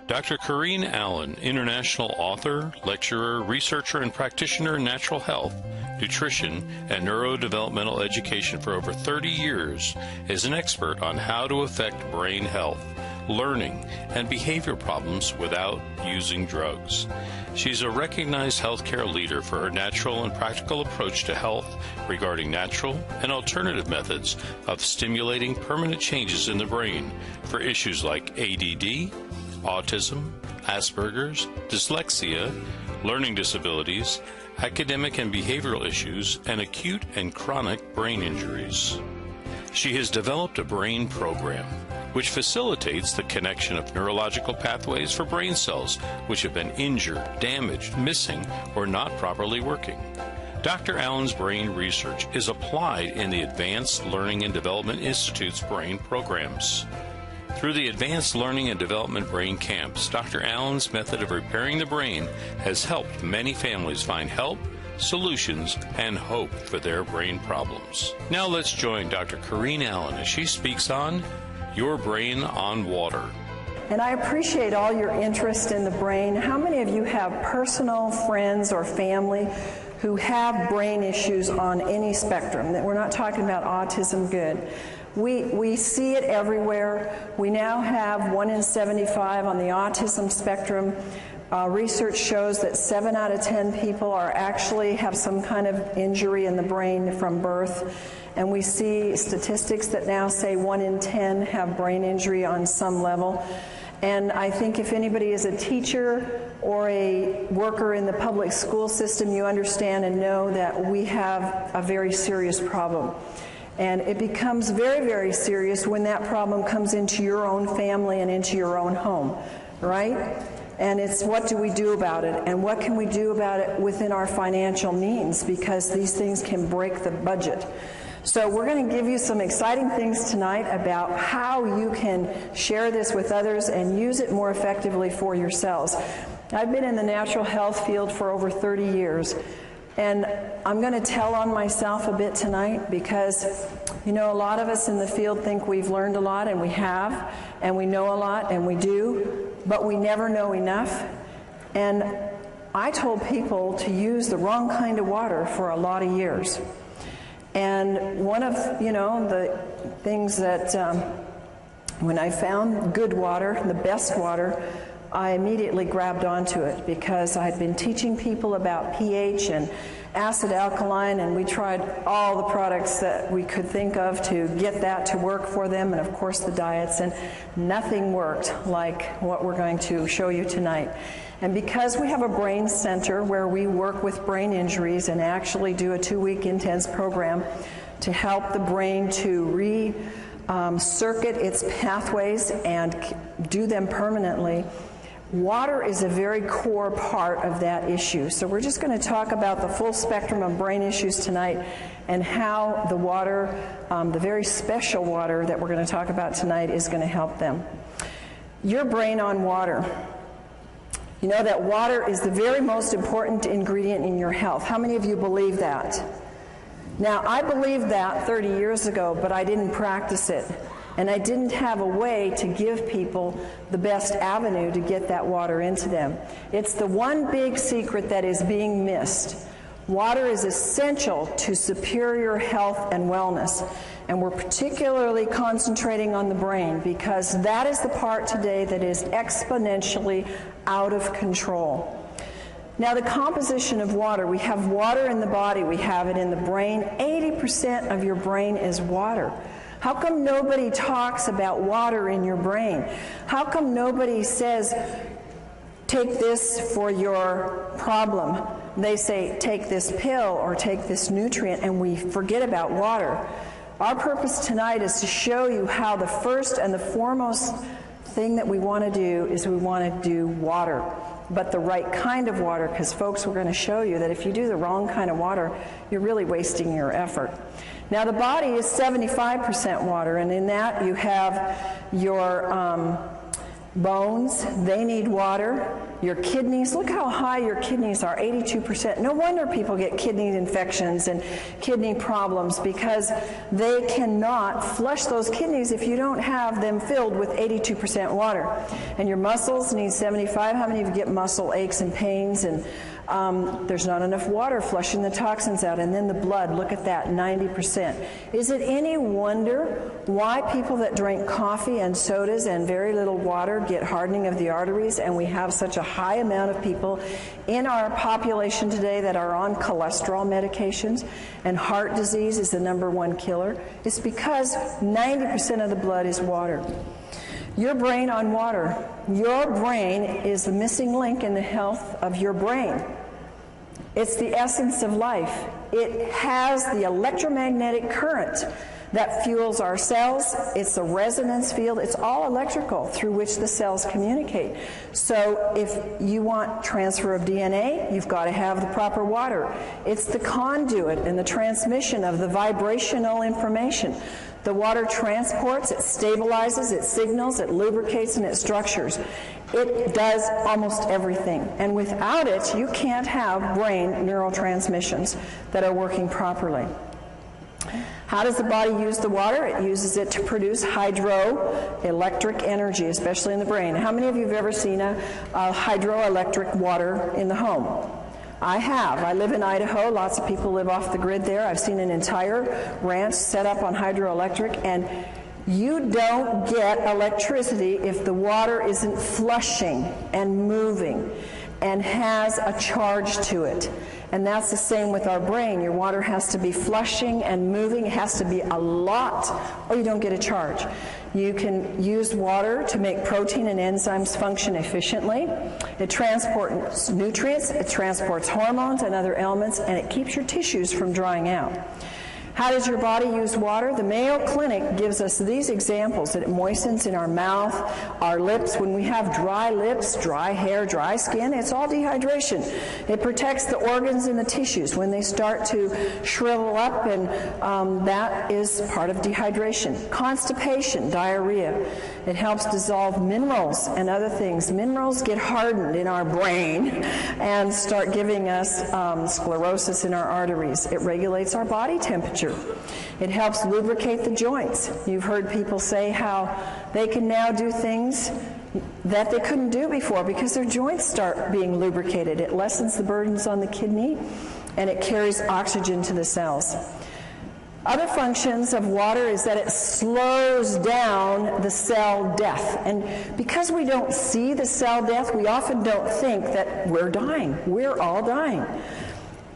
Dr. Corinne Allen, international author, lecturer, researcher, and practitioner in natural health, nutrition, and neurodevelopmental education for over 30 years, is an expert on how to affect brain health, learning, and behavior problems without using drugs. She's a recognized healthcare leader for her natural and practical approach to health regarding natural and alternative methods of stimulating permanent changes in the brain for issues like ADD, autism, Asperger's, dyslexia, learning disabilities, academic and behavioral issues, and acute and chronic brain injuries. She has developed a brain program which facilitates the connection of neurological pathways for brain cells which have been injured, damaged, missing, or not properly working. Dr. Allen's brain research is applied in the Advanced Learning and Development Institute's brain programs. Through the Advanced Learning and Development Brain Camps, Dr. Allen's method of repairing the brain has helped many families find help, solutions, and hope for their brain problems. Now let's join Dr. Corinne Allen as she speaks on Your Brain on Water. And I appreciate all your interest in the brain. How many of you have personal friends or family who have brain issues on any spectrum? That we're not talking about autism, good. We see it everywhere. We now have 1 in 75 on the autism spectrum. Research shows that 7 out of 10 people actually have some kind of injury in the brain from birth. And we see statistics that now say 1 in 10 have brain injury on some level. And I think if anybody is a teacher or a worker in the public school system, you understand and know that we have a very serious problem. And it becomes very, very serious when that problem comes into your own family and into your own home, right? And it's what do we do about it? And what can we do about it within our financial means? Because these things can break the budget. So we're going to give you some exciting things tonight about how you can share this with others and use it more effectively for yourselves. I've been in the natural health field for over 30 years. And I'm going to tell on myself a bit tonight because, you know, a lot of us in the field think we've learned a lot, and we have, and we know a lot, and we do, but we never know enough. And I told people to use the wrong kind of water for a lot of years. And one of, you know, the things that when I found good water, the best water, I immediately grabbed onto it because I'd been teaching people about pH and acid alkaline, and we tried all the products that we could think of to get that to work for them, and of course the diets, and nothing worked like what we're going to show you tonight. And because we have a brain center where we work with brain injuries and actually do a 2-week intense program to help the brain to circuit its pathways and do them permanently, water is a very core part of that issue. So we're just going to talk about the full spectrum of brain issues tonight and how the water, the very special water that we're going to talk about tonight, is going to help them. Your brain on water. You know that water is the very most important ingredient in your health. How many of you believe that? Now, I believed that 30 years ago, but I didn't practice it. And I didn't have a way to give people the best avenue to get that water into them. It's the one big secret that is being missed. Water is essential to superior health and wellness. And we're particularly concentrating on the brain because that is the part today that is exponentially out of control. Now, the composition of water, we have water in the body, we have it in the brain. 80% of your brain is water. How come nobody talks about water in your brain? How come nobody says, take this for your problem? They say, take this pill or take this nutrient, and we forget about water. Our purpose tonight is to show you how the first and the foremost thing that we want to do is we want to do water, but the right kind of water, because folks, we're going to show you that if you do the wrong kind of water, you're really wasting your effort. Now, the body is 75% water, and in that you have your bones, they need water. Your kidneys, look how high your kidneys are, 82%. No wonder people get kidney infections and kidney problems, because they cannot flush those kidneys if you don't have them filled with 82% water. And your muscles need 75. How many of you get muscle aches and pains, and there's not enough water flushing the toxins out? And then the blood, look at that, 90%. Is it any wonder why people that drink coffee and sodas and very little water get hardening of the arteries, and we have such a high amount of people in our population today that are on cholesterol medications, and heart disease is the #1 killer? It's because 90% of the blood is water. Your brain on water. Your brain is the missing link in the health of your brain. It's the essence of life. It has the electromagnetic current that fuels our cells. It's the resonance field. It's all electrical through which the cells communicate. So if you want transfer of DNA, you've got to have the proper water. It's the conduit and the transmission of the vibrational information. The water transports, it stabilizes, it signals, it lubricates, and it structures. It does almost everything. And without it, you can't have brain neurotransmissions that are working properly. How does the body use the water? It uses it to produce hydroelectric energy, especially in the brain. How many of you have ever seen a hydroelectric water in the home? I have. I live in Idaho. Lots of people live off the grid there. I've seen an entire ranch set up on hydroelectric, and you don't get electricity if the water isn't flushing and moving and has a charge to it. And that's the same with our brain. Your water has to be flushing and moving. It has to be a lot, or you don't get a charge. You can use water to make protein and enzymes function efficiently. It transports nutrients, it transports hormones and other elements, and it keeps your tissues from drying out. How does your body use water? The Mayo Clinic gives us these examples. That it moistens in our mouth, our lips. When we have dry lips, dry hair, dry skin, it's all dehydration. It protects the organs and the tissues when they start to shrivel up, and that is part of dehydration. Constipation, diarrhea. It helps dissolve minerals and other things. Minerals get hardened in our brain and start giving us sclerosis in our arteries. It regulates our body temperature. It helps lubricate the joints. You've heard people say how they can now do things that they couldn't do before because their joints start being lubricated. It lessens the burdens on the kidney, and it carries oxygen to the cells. Other functions of water is that it slows down the cell death. And because we don't see the cell death, we often don't think that we're dying. We're all dying.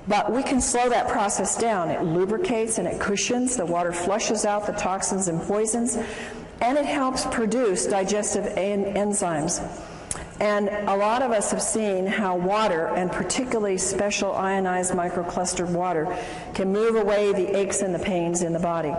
But we can slow that process down. It lubricates and it cushions. The water flushes out the toxins and poisons, and it helps produce digestive enzymes. And a lot of us have seen how water, and particularly special ionized microclustered water, can move away the aches and the pains in the body.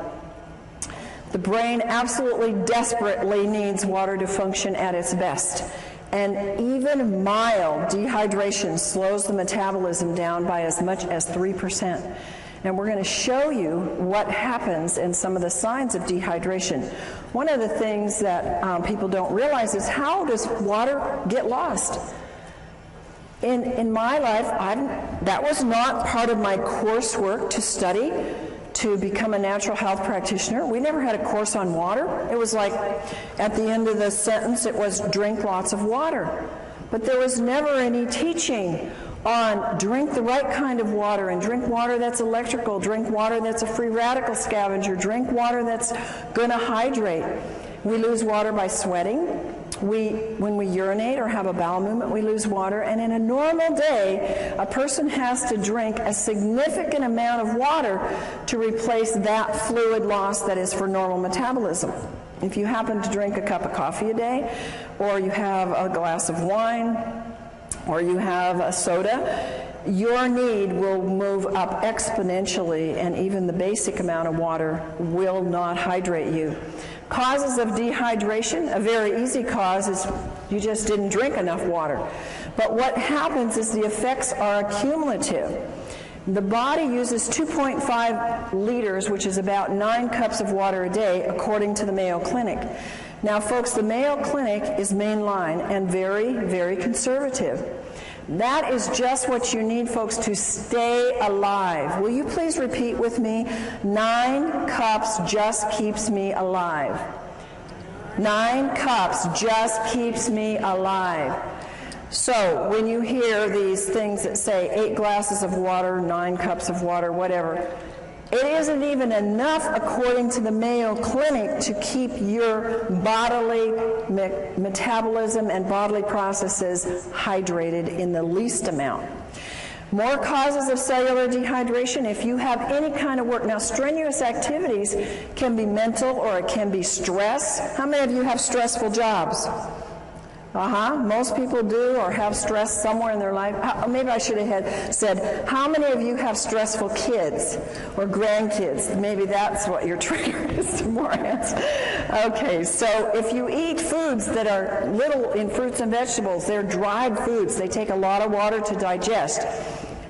The brain absolutely desperately needs water to function at its best. And even mild dehydration slows the metabolism down by as much as 3%. And we're going to show you what happens and some of the signs of dehydration. One of the things that people don't realize is, how does water get lost? In my life, that was not part of my coursework to study to become a natural health practitioner. We never had a course on water. It was like, at the end of the sentence, it was drink lots of water. But there was never any teaching on drink the right kind of water, and drink water that's electrical, drink water that's a free radical scavenger, drink water that's going to hydrate. We lose water by sweating. When we urinate or have a bowel movement, we lose water. And in a normal day, a person has to drink a significant amount of water to replace that fluid loss that is for normal metabolism. If you happen to drink a cup of coffee a day, or you have a glass of wine, or you have a soda, your need will move up exponentially, and even the basic amount of water will not hydrate you. Causes of dehydration, a very easy cause is you just didn't drink enough water. But what happens is the effects are accumulative. The body uses 2.5 liters, which is about 9 cups of water a day, according to the Mayo Clinic. Now, folks, the Mayo Clinic is mainline and very, very conservative. That is just what you need, folks, to stay alive. Will you please repeat with me? 9 cups just keeps me alive. 9 cups just keeps me alive. So when you hear these things that say 8 glasses of water, 9 cups of water, whatever, it isn't even enough, according to the Mayo Clinic, to keep your bodily metabolism and bodily processes hydrated in the least amount. More causes of cellular dehydration if you have any kind of work. Now, strenuous activities can be mental or it can be stress. How many of you have stressful jobs? Most people do or have stress somewhere in their life. Maybe I should have said, how many of you have stressful kids or grandkids? Maybe that's what your trigger is to more hands. Okay, so if you eat foods that are little in fruits and vegetables, they're dried foods. They take a lot of water to digest.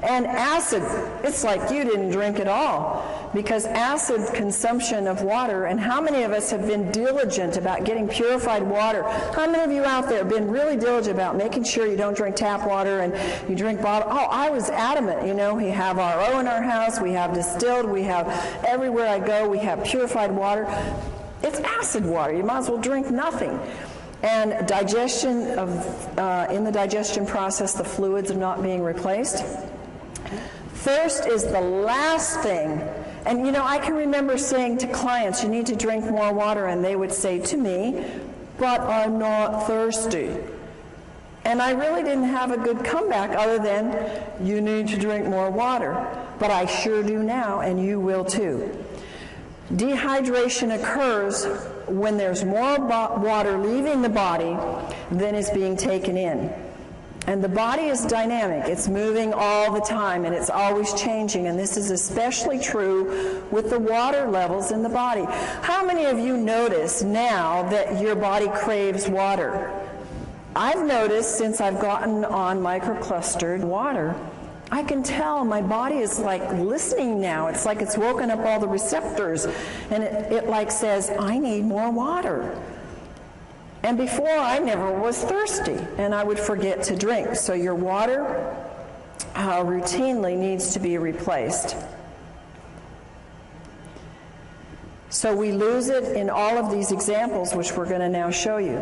And acid, it's like you didn't drink at all, because acid consumption of water, and how many of us have been diligent about getting purified water? How many of you out there have been really diligent about making sure you don't drink tap water and you drink bottled? Oh, I was adamant. You know, we have RO in our house, we have distilled, we have everywhere I go, we have purified water. It's acid water. You might as well drink nothing. And digestion in the digestion process, the fluids are not being replaced. Thirst is the last thing. And you know, I can remember saying to clients, you need to drink more water, and they would say to me, but I'm not thirsty. And I really didn't have a good comeback other than, you need to drink more water. But I sure do now, and you will too. Dehydration occurs when there's more water leaving the body than is being taken in. And the body is dynamic. It's moving all the time, and it's always changing. And this is especially true with the water levels in the body. How many of you notice now that your body craves water? I've noticed since I've gotten on microclustered water, I can tell my body is like listening now. It's like it's woken up all the receptors, and it like says, I need more water. And before, I never was thirsty, and I would forget to drink. So your water routinely needs to be replaced. So we lose it in all of these examples, which we're going to now show you.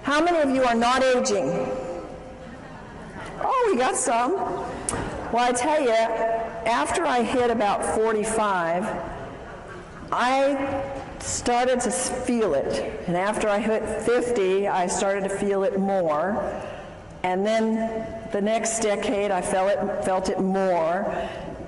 How many of you are not aging? Oh, we got some. Well, I tell you, after I hit about 45, I started to feel it. And after I hit 50, I started to feel it more. And then the next decade, I felt it more.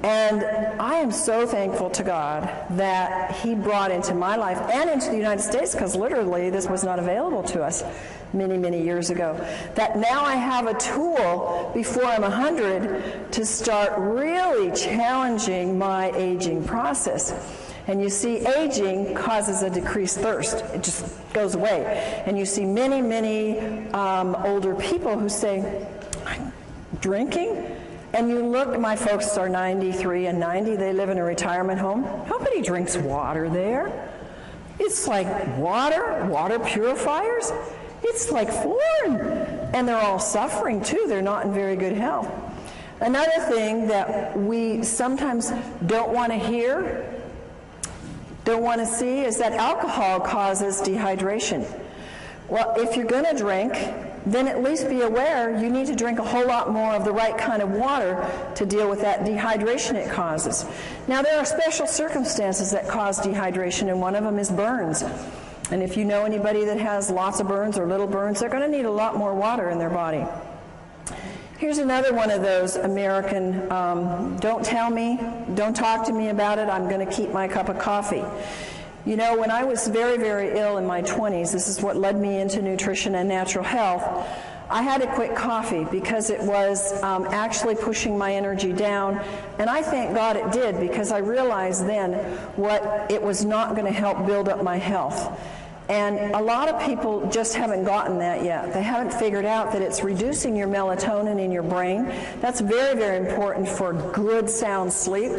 And I am so thankful to God that He brought into my life and into the United States, because literally this was not available to us many, many years ago, that now I have a tool before I'm 100 to start really challenging my aging process. And you see, aging causes a decreased thirst. It just goes away. And you see many, many older people who say, I'm drinking? And you look, my folks are 93 and 90. They live in a retirement home. Nobody drinks water there. It's like water purifiers. It's like foreign. And they're all suffering, too. They're not in very good health. Another thing that we sometimes don't want to hear, don't want to see, is that alcohol causes dehydration. Well, if you're going to drink, then at least be aware you need to drink a whole lot more of the right kind of water to deal with that dehydration it causes. Now, there are special circumstances that cause dehydration, and one of them is burns. And if you know anybody that has lots of burns or little burns, they're going to need a lot more water in their body. Here's another one of those American, don't tell me, don't talk to me about it, I'm going to keep my cup of coffee. You know, when I was very, very ill in my 20s, this is what led me into nutrition and natural health, I had to quit coffee because it was actually pushing my energy down. And I thank God it did, because I realized then what it was not going to help build up my health. And a lot of people just haven't gotten that yet. They haven't figured out that it's reducing your melatonin in your brain. That's very, very important for good, sound sleep.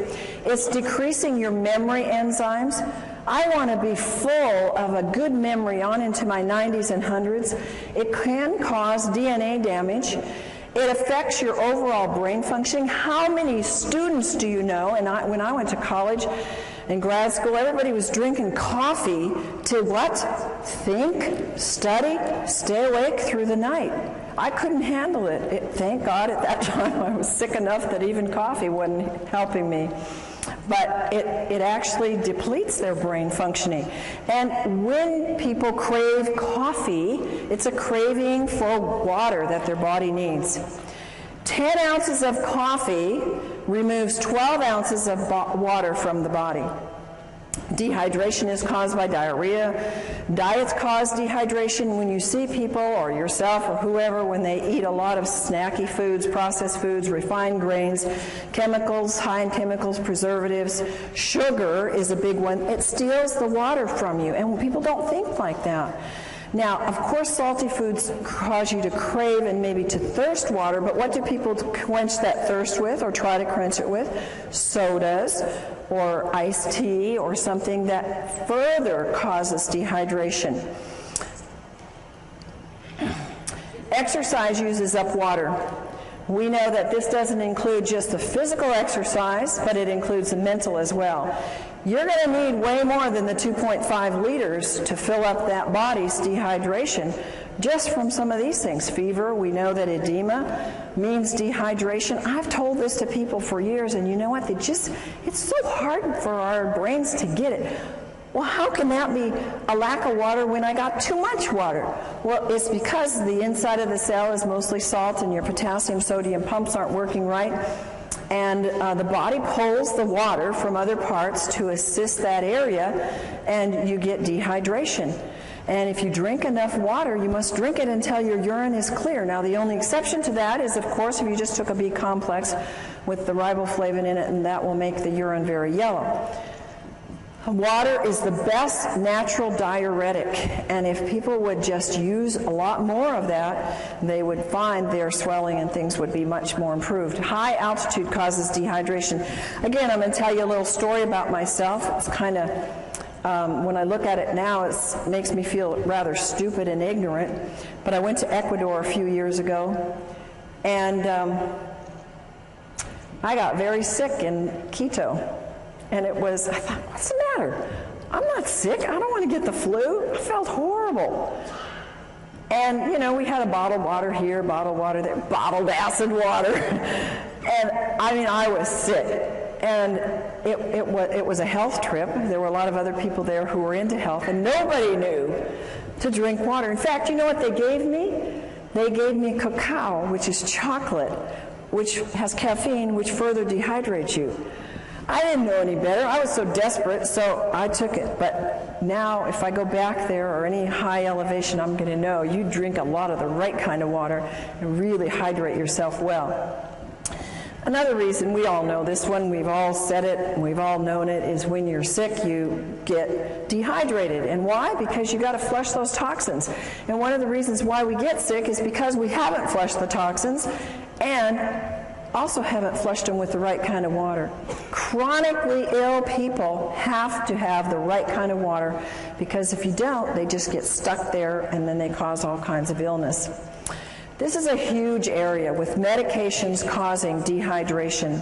It's decreasing your memory enzymes. I want to be full of a good memory on into my 90s and 100s. It can cause DNA damage. It affects your overall brain functioning. How many students do you know? And when I went to college and grad school, everybody was drinking coffee to what? Think, study, stay awake through the night. I couldn't handle it. Thank God at that time I was sick enough that even coffee wasn't helping me. But it actually depletes their brain functioning. And when people crave coffee, it's a craving for water that their body needs. 10 ounces of coffee removes 12 ounces of water from the body. Dehydration is caused by diarrhea. Diets cause dehydration. When you see people or yourself or whoever, when they eat a lot of snacky foods, processed foods, refined grains, chemicals, high in chemicals, preservatives, sugar is a big one. It steals the water from you, and people don't think like that. Now, of course, salty foods cause you to crave and maybe to thirst water, but what do people quench that thirst with or try to quench it with? Sodas or iced tea or something that further causes dehydration. Exercise uses up water. We know that this doesn't include just the physical exercise, but it includes the mental as well. You're going to need way more than the 2.5 liters to fill up that body's dehydration just from some of these things. Fever, we know that edema means dehydration. I've told this to people for years, and you know what? It's so hard for our brains to get it. Well, how can that be a lack of water when I got too much water? Well, it's because the inside of the cell is mostly salt and your potassium, sodium pumps aren't working right. And the body pulls the water from other parts to assist that area, and you get dehydration. And if you drink enough water, you must drink it until your urine is clear. Now, the only exception to that is, of course, if you just took a B complex with the riboflavin in it, and that will make the urine very yellow. Water is the best natural diuretic, and if people would just use a lot more of that, they would find their swelling and things would be much more improved. High altitude causes dehydration. Again, I'm going to tell you a little story about myself. It's kind of, when I look at it now, it makes me feel rather stupid and ignorant, but I went to Ecuador a few years ago, and I got very sick in Quito. And I thought, what's the matter? I'm not sick. I don't want to get the flu. I felt horrible. And, we had a bottled water here, bottled water there, bottled acid water. And, I was sick. And it was a health trip. There were a lot of other people there who were into health, and nobody knew to drink water. In fact, you know what they gave me? They gave me cacao, which is chocolate, which has caffeine, which further dehydrates you. I didn't know any better. I was so desperate, so I took it. But now, if I go back there or any high elevation, I'm going to know you drink a lot of the right kind of water and really hydrate yourself well. Another reason, we all know this one, we've all said it, and we've all known it, is when you're sick, you get dehydrated. And why? Because you got to flush those toxins. And one of the reasons why we get sick is because we haven't flushed the toxins, and also haven't flushed them with the right kind of water. Chronically ill people have to have the right kind of water, because if you don't, they just get stuck there and then they cause all kinds of illness. This is a huge area with medications causing dehydration.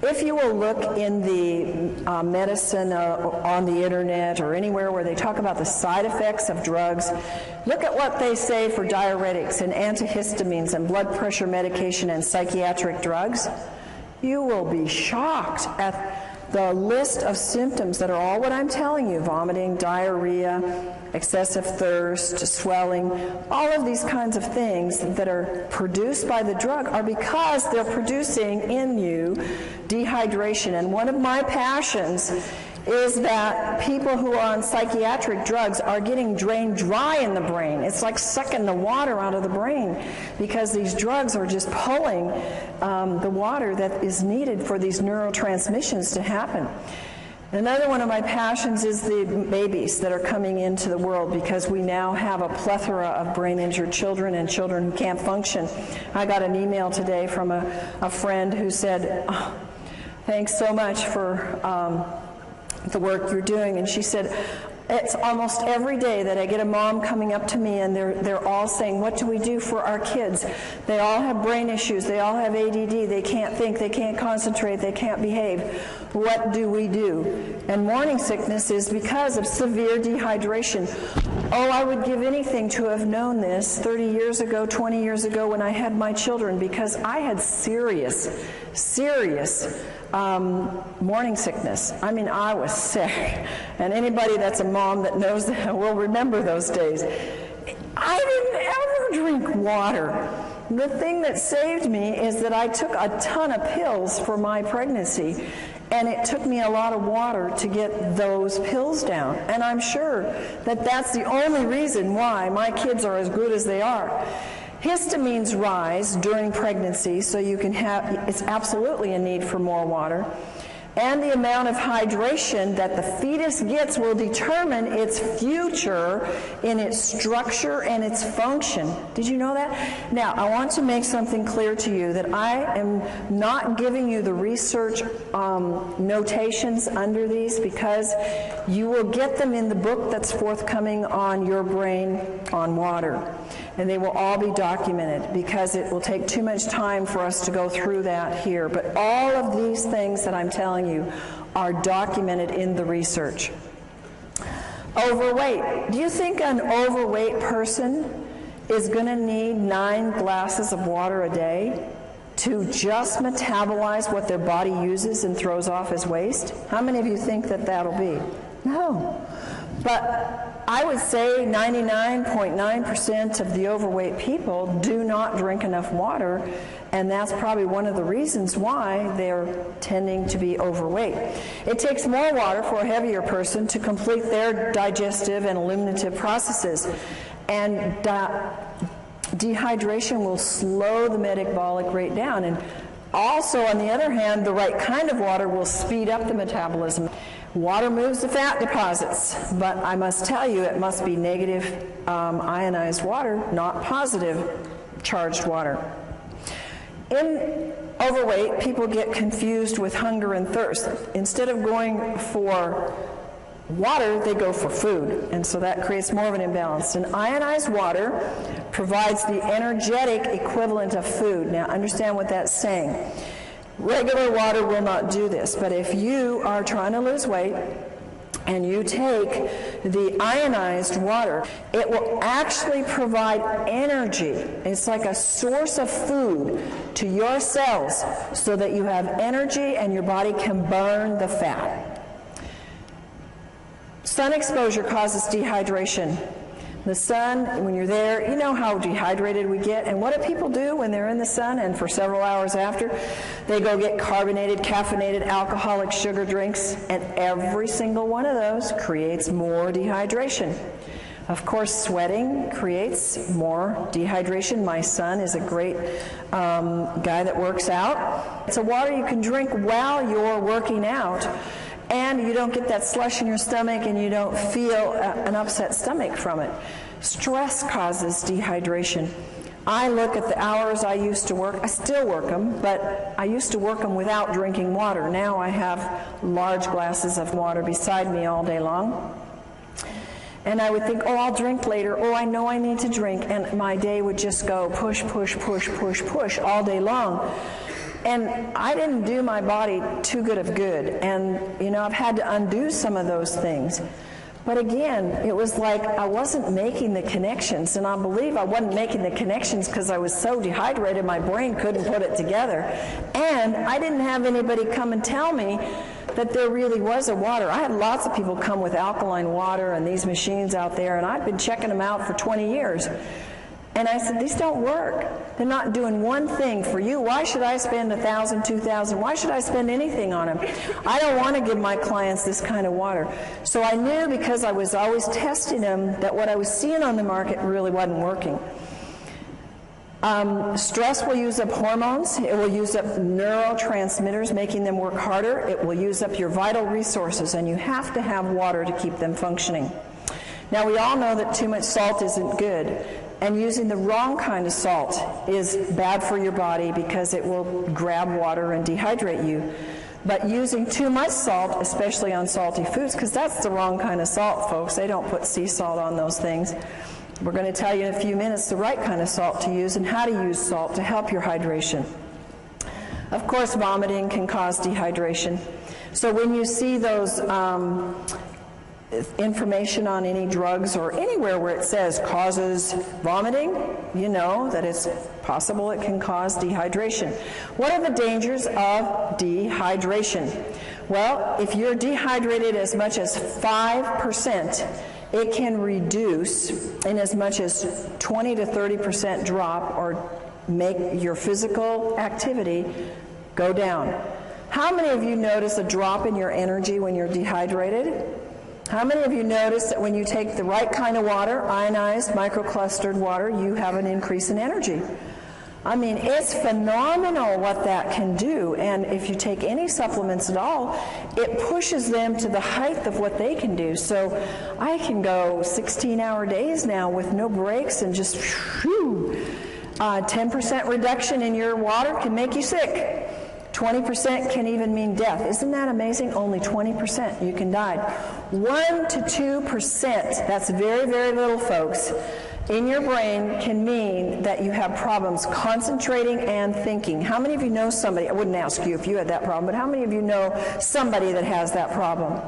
If you will look in the medicine on the internet or anywhere where they talk about the side effects of drugs, look at what they say for diuretics and antihistamines and blood pressure medication and psychiatric drugs. You will be shocked at the list of symptoms that are all what I'm telling you: vomiting, diarrhea, excessive thirst, swelling. All of these kinds of things that are produced by the drug are because they're producing in you dehydration. And one of my passions is that people who are on psychiatric drugs are getting drained dry in the brain. It's like sucking the water out of the brain, because these drugs are just pulling the water that is needed for these neurotransmissions to happen. Another one of my passions is the babies that are coming into the world, because we now have a plethora of brain-injured children and children who can't function. I got an email today from a friend who said, "Oh, thanks so much for the work you're doing. And she said, it's almost every day that I get a mom coming up to me and they're all saying, what do we do for our kids? They all have brain issues. They all have ADD. They can't think. They can't concentrate. They can't behave. What do we do? And morning sickness is because of severe dehydration. Oh, I would give anything to have known this 30 years ago, 20 years ago when I had my children, because I had serious morning sickness. I mean, I was sick. And anybody that's a mom that knows that will remember those days. I didn't ever drink water. The thing that saved me is that I took a ton of pills for my pregnancy, and it took me a lot of water to get those pills down. And I'm sure that that's the only reason why my kids are as good as they are. Histamines rise during pregnancy, so you can have, it's absolutely a need for more water. And the amount of hydration that the fetus gets will determine its future in its structure and its function. Did you know that? Now, I want to make something clear to you, that I am not giving you the research notations under these, because you will get them in the book that's forthcoming on Your Brain on Water. And they will all be documented, because it will take too much time for us to go through that here. But all of these things that I'm telling you are documented in the research. Overweight. Do you think an overweight person is going to need 9 glasses of water a day to just metabolize what their body uses and throws off as waste? How many of you think that that'll be? No. But I would say 99.9% of the overweight people do not drink enough water, and that's probably one of the reasons why they're tending to be overweight. It takes more water for a heavier person to complete their digestive and eliminative processes, and dehydration will slow the metabolic rate down. And also, on the other hand, the right kind of water will speed up the metabolism. Water moves the fat deposits, but I must tell you, it must be negative ionized water, not positive charged water. In overweight, people get confused with hunger and thirst. Instead of going for water, they go for food, and so that creates more of an imbalance. And ionized water provides the energetic equivalent of food. Now, understand what that's saying. Regular water will not do this, but if you are trying to lose weight and you take the ionized water, it will actually provide energy. It's like a source of food to your cells so that you have energy and your body can burn the fat. Sun exposure causes dehydration. The sun, when you're there, you know how dehydrated we get. And what do people do when they're in the sun and for several hours after? They go get carbonated, caffeinated, alcoholic sugar drinks, and every single one of those creates more dehydration. Of course, sweating creates more dehydration. My son is a great guy that works out. It's a water you can drink while you're working out, and you don't get that slush in your stomach, and you don't feel an upset stomach from it. Stress causes dehydration. I look at the hours I used to work. I still work them, but I used to work them without drinking water. Now I have large glasses of water beside me all day long. And I would think, oh, I'll drink later. Oh, I know I need to drink. And my day would just go push, push, push, push, push all day long. And I didn't do my body too good of good. And, you know, I've had to undo some of those things. But again, it was like I wasn't making the connections. And I believe I wasn't making the connections because I was so dehydrated my brain couldn't put it together. And I didn't have anybody come and tell me that there really was a water. I had lots of people come with alkaline water and these machines out there, and I'd been checking them out for 20 years. And I said, these don't work. They're not doing one thing for you. Why should I spend $1,000, $2,000? Why should I spend anything on them? I don't want to give my clients this kind of water. So I knew, because I was always testing them, that what I was seeing on the market really wasn't working. Stress will use up hormones. It will use up neurotransmitters, making them work harder. It will use up your vital resources, and you have to have water to keep them functioning. Now, we all know that too much salt isn't good, and using the wrong kind of salt is bad for your body because it will grab water and dehydrate you. But using too much salt, especially on salty foods, because that's the wrong kind of salt, folks. They don't put sea salt on those things. We're going to tell you in a few minutes the right kind of salt to use and how to use salt to help your hydration. Of course, vomiting can cause dehydration. So when you see those information on any drugs or anywhere where it says causes vomiting, you know that it's possible it can cause dehydration. What are the dangers of dehydration? Well, if you're dehydrated as much as 5%, it can reduce in as much as 20 to 30% drop or make your physical activity go down. How many of you notice a drop in your energy when you're dehydrated? How many of you notice that when you take the right kind of water, ionized, microclustered water, you have an increase in energy? I mean, it's phenomenal what that can do, and if you take any supplements at all, it pushes them to the height of what they can do. So I can go 16-hour days now with no breaks and just 10% reduction in your water can make you sick. 20% can even mean death. Isn't that amazing? Only 20% you can die. 1 to 2%, that's very, very little, folks, in your brain can mean that you have problems concentrating and thinking. How many of you know somebody, I wouldn't ask you if you had that problem, but how many of you know somebody that has that problem?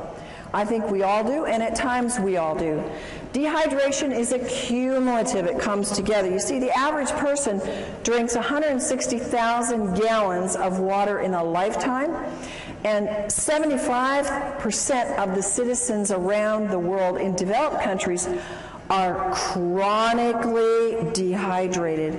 I think we all do, and at times we all do. Dehydration is a cumulative. It comes together. You see, the average person drinks 160,000 gallons of water in a lifetime, and 75% of the citizens around the world in developed countries are chronically dehydrated.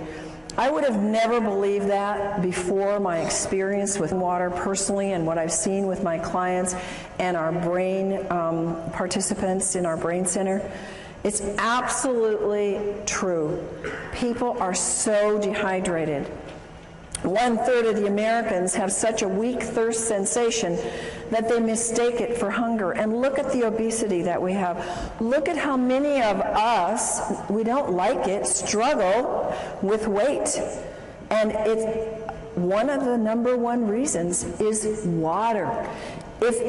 I would have never believed that before my experience with water personally and what I've seen with my clients and our brain participants in our brain center. It's absolutely true. People are so dehydrated. 1/3 of the Americans have such a weak thirst sensation that they mistake it for hunger. And look at the obesity that we have. Look at how many of us, we don't like it, struggle with weight. And it's one of the number one reasons is water. If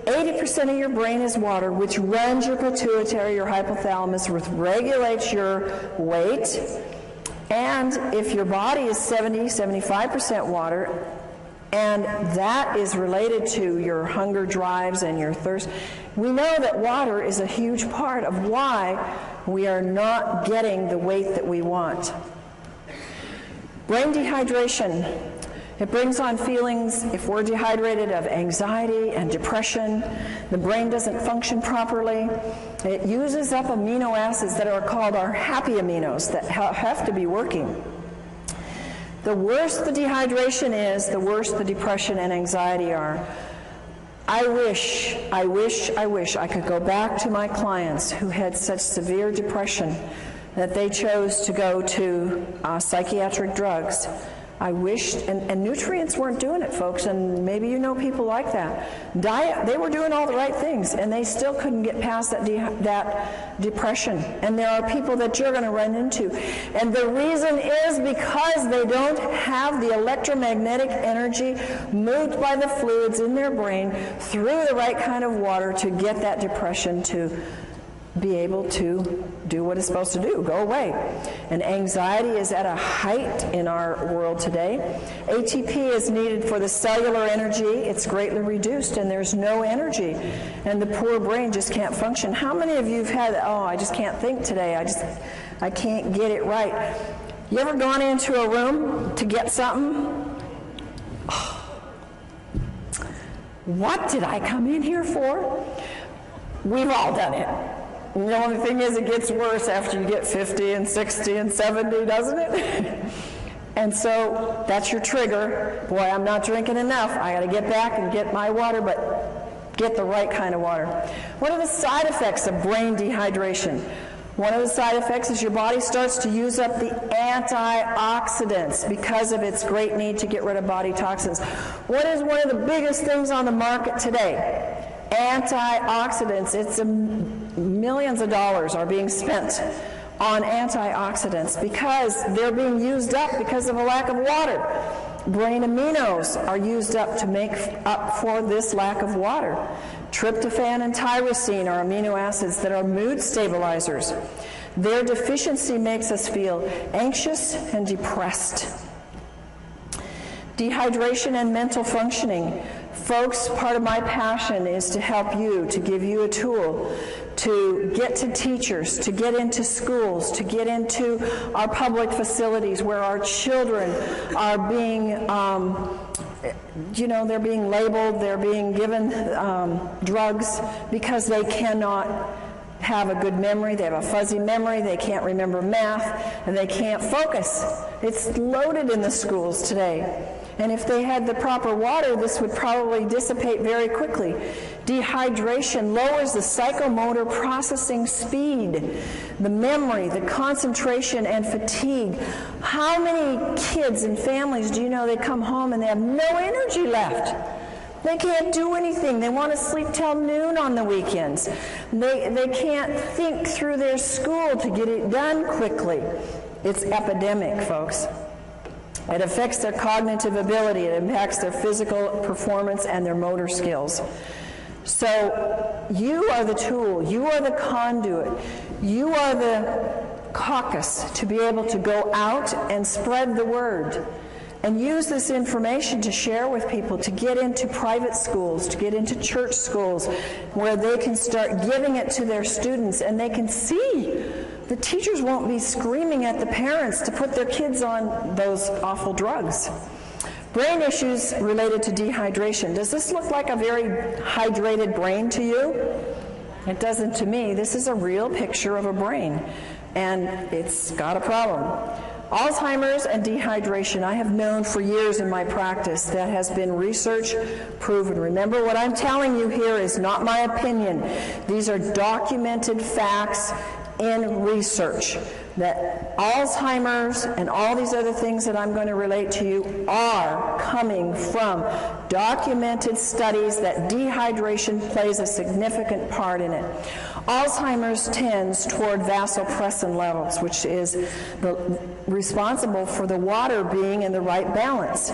80% of your brain is water, which runs your pituitary, your hypothalamus, which regulates your weight, and if your body is 70-75% water, and that is related to your hunger drives and your thirst, we know that water is a huge part of why we are not getting the weight that we want. Brain dehydration. It brings on feelings, if we're dehydrated, of anxiety and depression. The brain doesn't function properly. It uses up amino acids that are called our happy aminos that have to be working. The worse the dehydration is, the worse the depression and anxiety are. I wish I could go back to my clients who had such severe depression that they chose to go to psychiatric drugs. I wished, and nutrients weren't doing it, folks, and maybe you know people like that. Diet, they were doing all the right things, and they still couldn't get past that depression. And there are people that you're going to run into. And the reason is because they don't have the electromagnetic energy moved by the fluids in their brain through the right kind of water to get that depression to be able to do what it's supposed to do, go away. And anxiety is at a height in our world today. ATP is needed for the cellular energy. It's greatly reduced, and there's no energy. And the poor brain just can't function. How many of you have had, I just can't think today. I can't get it right. You ever gone into a room to get something? What did I come in here for? We've all done it. And the only thing is, it gets worse after you get 50 and 60 and 70, doesn't it? And so that's your trigger. Boy, I'm not drinking enough. I got to get back and get my water, but get the right kind of water. What are the side effects of brain dehydration? One of the side effects is your body starts to use up the antioxidants because of its great need to get rid of body toxins. What is one of the biggest things on the market today? Antioxidants. It's millions of dollars are being spent on antioxidants because they're being used up because of a lack of water. Brain aminos are used up to make up for this lack of water. Tryptophan and tyrosine are amino acids that are mood stabilizers. Their deficiency makes us feel anxious and depressed. Dehydration and mental functioning. Folks, part of my passion is to help you, to give you a tool to get to teachers, to get into schools, to get into our public facilities where our children are being, they're being labeled, they're being given drugs because they cannot have a good memory, they have a fuzzy memory, they can't remember math, and they can't focus. It's loaded in the schools today. And if they had the proper water, this would probably dissipate very quickly. Dehydration lowers the psychomotor processing speed, the memory, the concentration, and fatigue. How many kids and families do you know they come home and they have no energy left? They can't do anything. They want to sleep till noon on the weekends. They can't think through their school to get it done quickly. It's epidemic, folks. It affects their cognitive ability. It impacts their physical performance and their motor skills. So you are the tool. You are the conduit. You are the caucus to be able to go out and spread the word and use this information to share with people, to get into private schools, to get into church schools, where they can start giving it to their students and they can see. The teachers won't be screaming at the parents to put their kids on those awful drugs. Brain issues related to dehydration. Does this look like a very hydrated brain to you? It doesn't to me. This is a real picture of a brain, and it's got a problem. Alzheimer's and dehydration, I have known for years in my practice. That has been research proven. Remember, what I'm telling you here is not my opinion. These are documented facts in research, that Alzheimer's and all these other things that I'm going to relate to you are coming from documented studies that dehydration plays a significant part in it. Alzheimer's tends toward vasopressin levels, which is responsible for the water being in the right balance.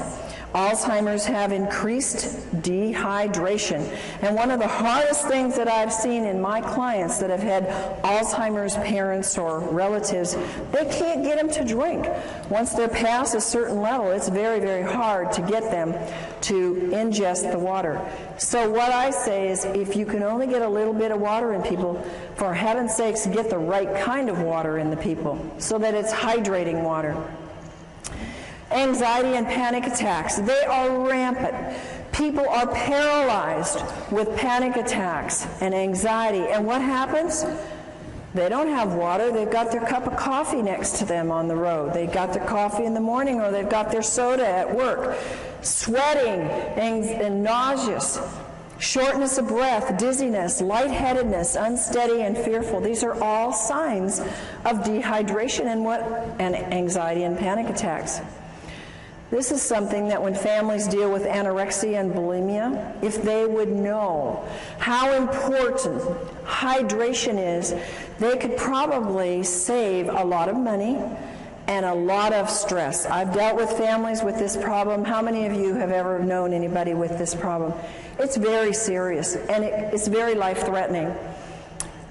Alzheimer's have increased dehydration. And one of the hardest things that I've seen in my clients that have had Alzheimer's parents or relatives, they can't get them to drink. Once they're past a certain level, it's very, very hard to get them to ingest the water. So what I say is, if you can only get a little bit of water in people, for heaven's sakes, get the right kind of water in the people so that it's hydrating water. Anxiety and panic attacks, they are rampant. People are paralyzed with panic attacks and anxiety. And what happens? They don't have water. They've got their cup of coffee next to them on the road. They've got their coffee in the morning, or they've got their soda at work. Sweating and nauseous, shortness of breath, dizziness, lightheadedness, unsteady and fearful. These are all signs of dehydration and anxiety and panic attacks. This is something that when families deal with anorexia and bulimia, if they would know how important hydration is, they could probably save a lot of money and a lot of stress. I've dealt with families with this problem. How many of you have ever known anybody with this problem? It's very serious, and it's very life-threatening.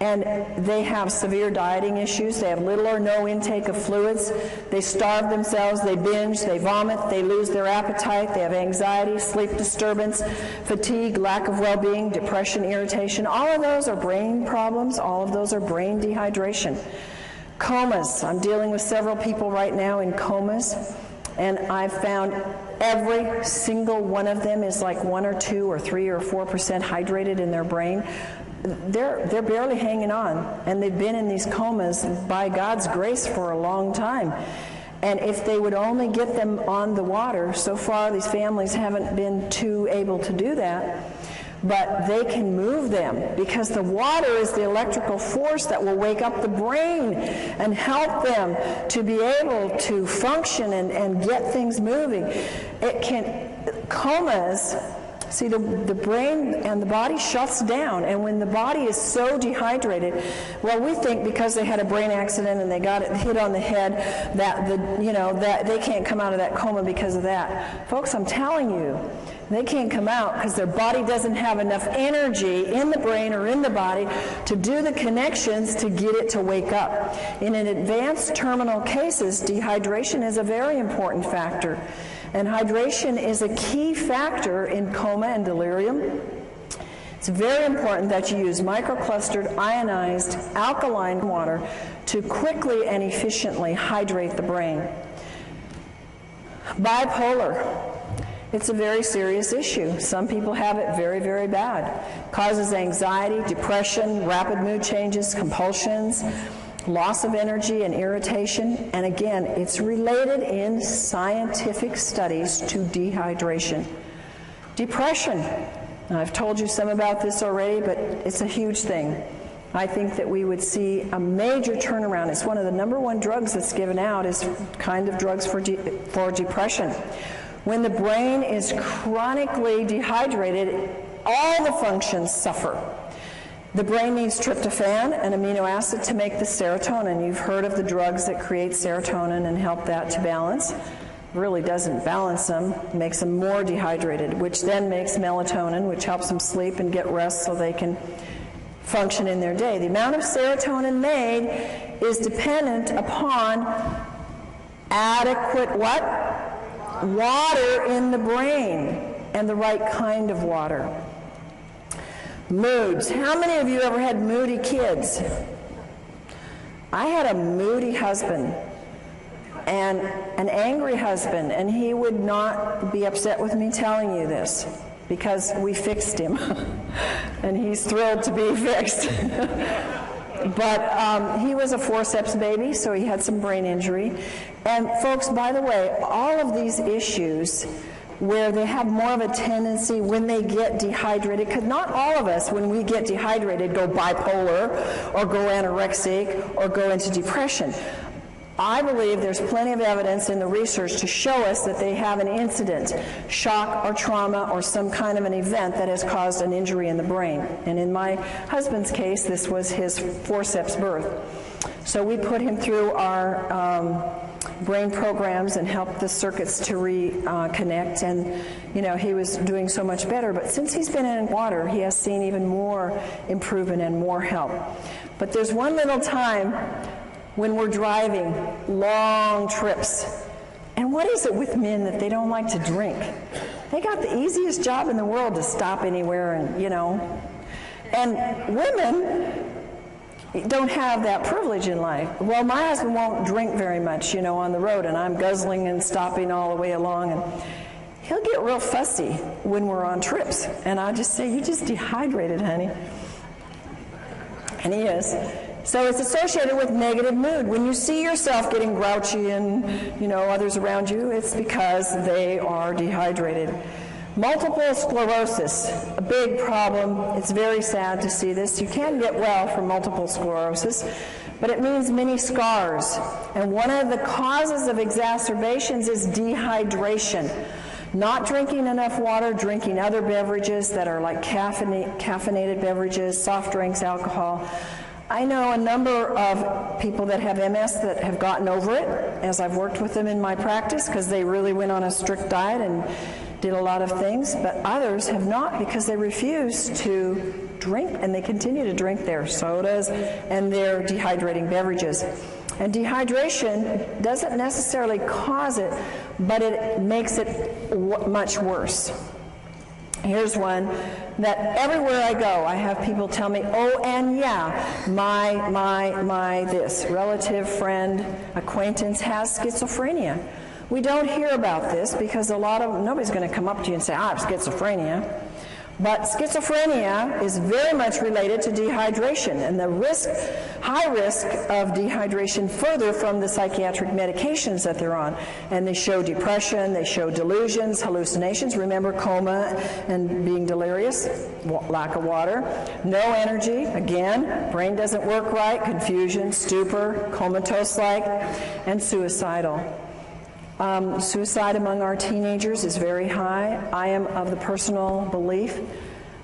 And they have severe dieting issues. They have little or no intake of fluids. They starve themselves. They binge. They vomit. They lose their appetite. They have anxiety, sleep disturbance, fatigue, lack of well-being, depression, irritation. All of those are brain problems. All of those are brain dehydration. Comas. I'm dealing with several people right now in comas, and I've found every single one of them is like 1 or 2 or 3 or 4% hydrated in their brain. They're barely hanging on, and they've been in these comas by God's grace for a long time. And if they would only get them on the water, so far these families haven't been too able to do that, but they can move them, because the water is the electrical force that will wake up the brain and help them to be able to function and get things moving. Comas See, the brain and the body shuts down, and when the body is so dehydrated, well, we think because they had a brain accident and they got it hit on the head that that they can't come out of that coma because of that. Folks, I'm telling you, they can't come out because their body doesn't have enough energy in the brain or in the body to do the connections to get it to wake up. In an advanced terminal cases, dehydration is a very important factor. And hydration is a key factor in coma and delirium. It's very important that you use microclustered, ionized, alkaline water to quickly and efficiently hydrate the brain. Bipolar. It's a very serious issue. Some people have it very, very bad. Causes anxiety, depression, rapid mood changes, compulsions, loss of energy and irritation, and again, it's related in scientific studies to dehydration. Depression. Now, I've told you some about this already, but it's a huge thing. I think that we would see a major turnaround. It's one of the #1 drugs that's given out is kind of drugs for depression. When the brain is chronically dehydrated, all the functions suffer. The brain needs tryptophan, an amino acid, to make the serotonin. You've heard of the drugs that create serotonin and help that to balance. Really doesn't balance them, makes them more dehydrated, which then makes melatonin, which helps them sleep and get rest so they can function in their day. The amount of serotonin made is dependent upon adequate what? Water in the brain, and the right kind of water. Moods. How many of you ever had moody kids? I had a moody husband and an angry husband, and he would not be upset with me telling you this because we fixed him and he's thrilled to be fixed. But he was a forceps baby, so he had some brain injury. And folks, by the way, all of these issues where they have more of a tendency when they get dehydrated, because not all of us, when we get dehydrated, go bipolar or go anorexic or go into depression. I believe there's plenty of evidence in the research to show us that they have an incident, shock or trauma or some kind of an event that has caused an injury in the brain. And in my husband's case, this was his forceps birth. So we put him through our brain programs and helped the circuits to reconnect, and he was doing so much better. But since he's been in water, he has seen even more improvement and more help. But there's one little time when we're driving long trips, and what is it with men that they don't like to drink? They got the easiest job in the world to stop anywhere, and women don't have that privilege in life. Well, my husband won't drink very much, on the road, and I'm guzzling and stopping all the way along, and he'll get real fussy when we're on trips, and I just say, "You just dehydrated, honey." And he is. So it's associated with negative mood. When you see yourself getting grouchy and, others around you, it's because they are dehydrated. Multiple sclerosis, a big problem. It's very sad to see this. You can get well from multiple sclerosis, but it means many scars. And one of the causes of exacerbations is dehydration. Not drinking enough water, drinking other beverages that are like caffeinated beverages, soft drinks, alcohol. I know a number of people that have MS that have gotten over it, as I've worked with them in my practice, because they really went on a strict diet and did a lot of things, but others have not because they refuse to drink, and they continue to drink their sodas and their dehydrating beverages. And dehydration doesn't necessarily cause it, but it makes it much worse. Here's one that everywhere I go, I have people tell me, "Oh, and yeah, my this relative, friend, acquaintance has schizophrenia." We don't hear about this because nobody's going to come up to you and say, "I have schizophrenia." But schizophrenia is very much related to dehydration, and the high risk of dehydration further from the psychiatric medications that they're on. And they show depression, they show delusions, hallucinations. Remember coma and being delirious, lack of water, no energy, again, brain doesn't work right, confusion, stupor, comatose-like, and suicidal. Suicide among our teenagers is very high. I am of the personal belief